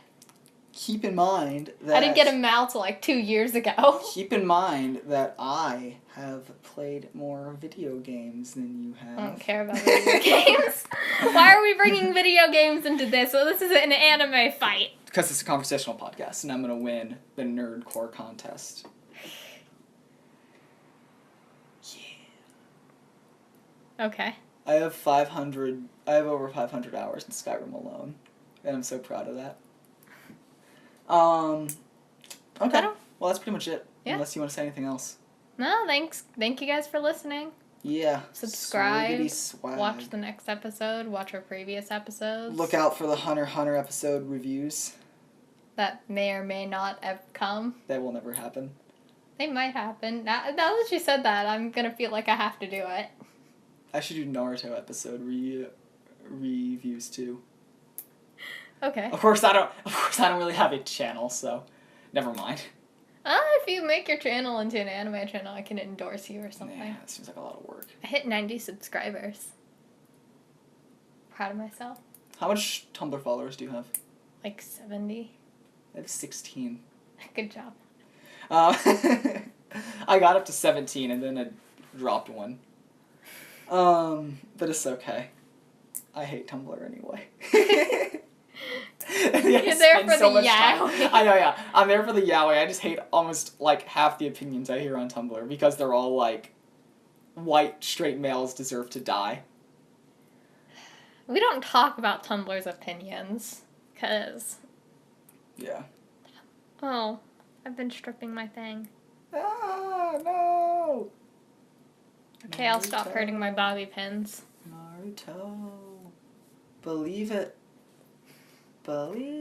Keep in mind that... I didn't get a Mal till 2 years ago. Keep in mind that I have played more video games than you have. I don't care about video games. Why are we bringing video games into this? Well, this is an anime fight. Because it's a conversational podcast, and I'm going to win the Nerdcore contest. Yeah. Okay. I have over 500 hours in Skyrim alone, and I'm so proud of that. Okay. Well, that's pretty much it. Yeah. Unless you want to say anything else. No, thanks. Thank you guys for listening. Yeah. Subscribe. Watch the next episode. Watch our previous episodes. Look out for the Hunter x Hunter episode reviews. That may or may not have come. That will never happen. They might happen. Now that you said that, I'm gonna feel like I have to do it. I should do Naruto episode reviews too. Okay. Of course I don't really have a channel, so never mind. If you make your channel into an anime channel, I can endorse you or something. Yeah, that seems like a lot of work. I hit 90 subscribers. Proud of myself. How much Tumblr followers do you have? 70. I have 16. Good job. I got up to 17 and then I dropped one. But it's okay. I hate Tumblr anyway. You're there for the yaoi. I know, yeah. I'm there for the yaoi. I just hate almost half the opinions I hear on Tumblr because they're all white straight males deserve to die. We don't talk about Tumblr's opinions, cause. Yeah. Oh, I've been stripping my thing. Ah, no! Okay, I'll stop hurting my bobby pins. Naruto. Believe it. Believe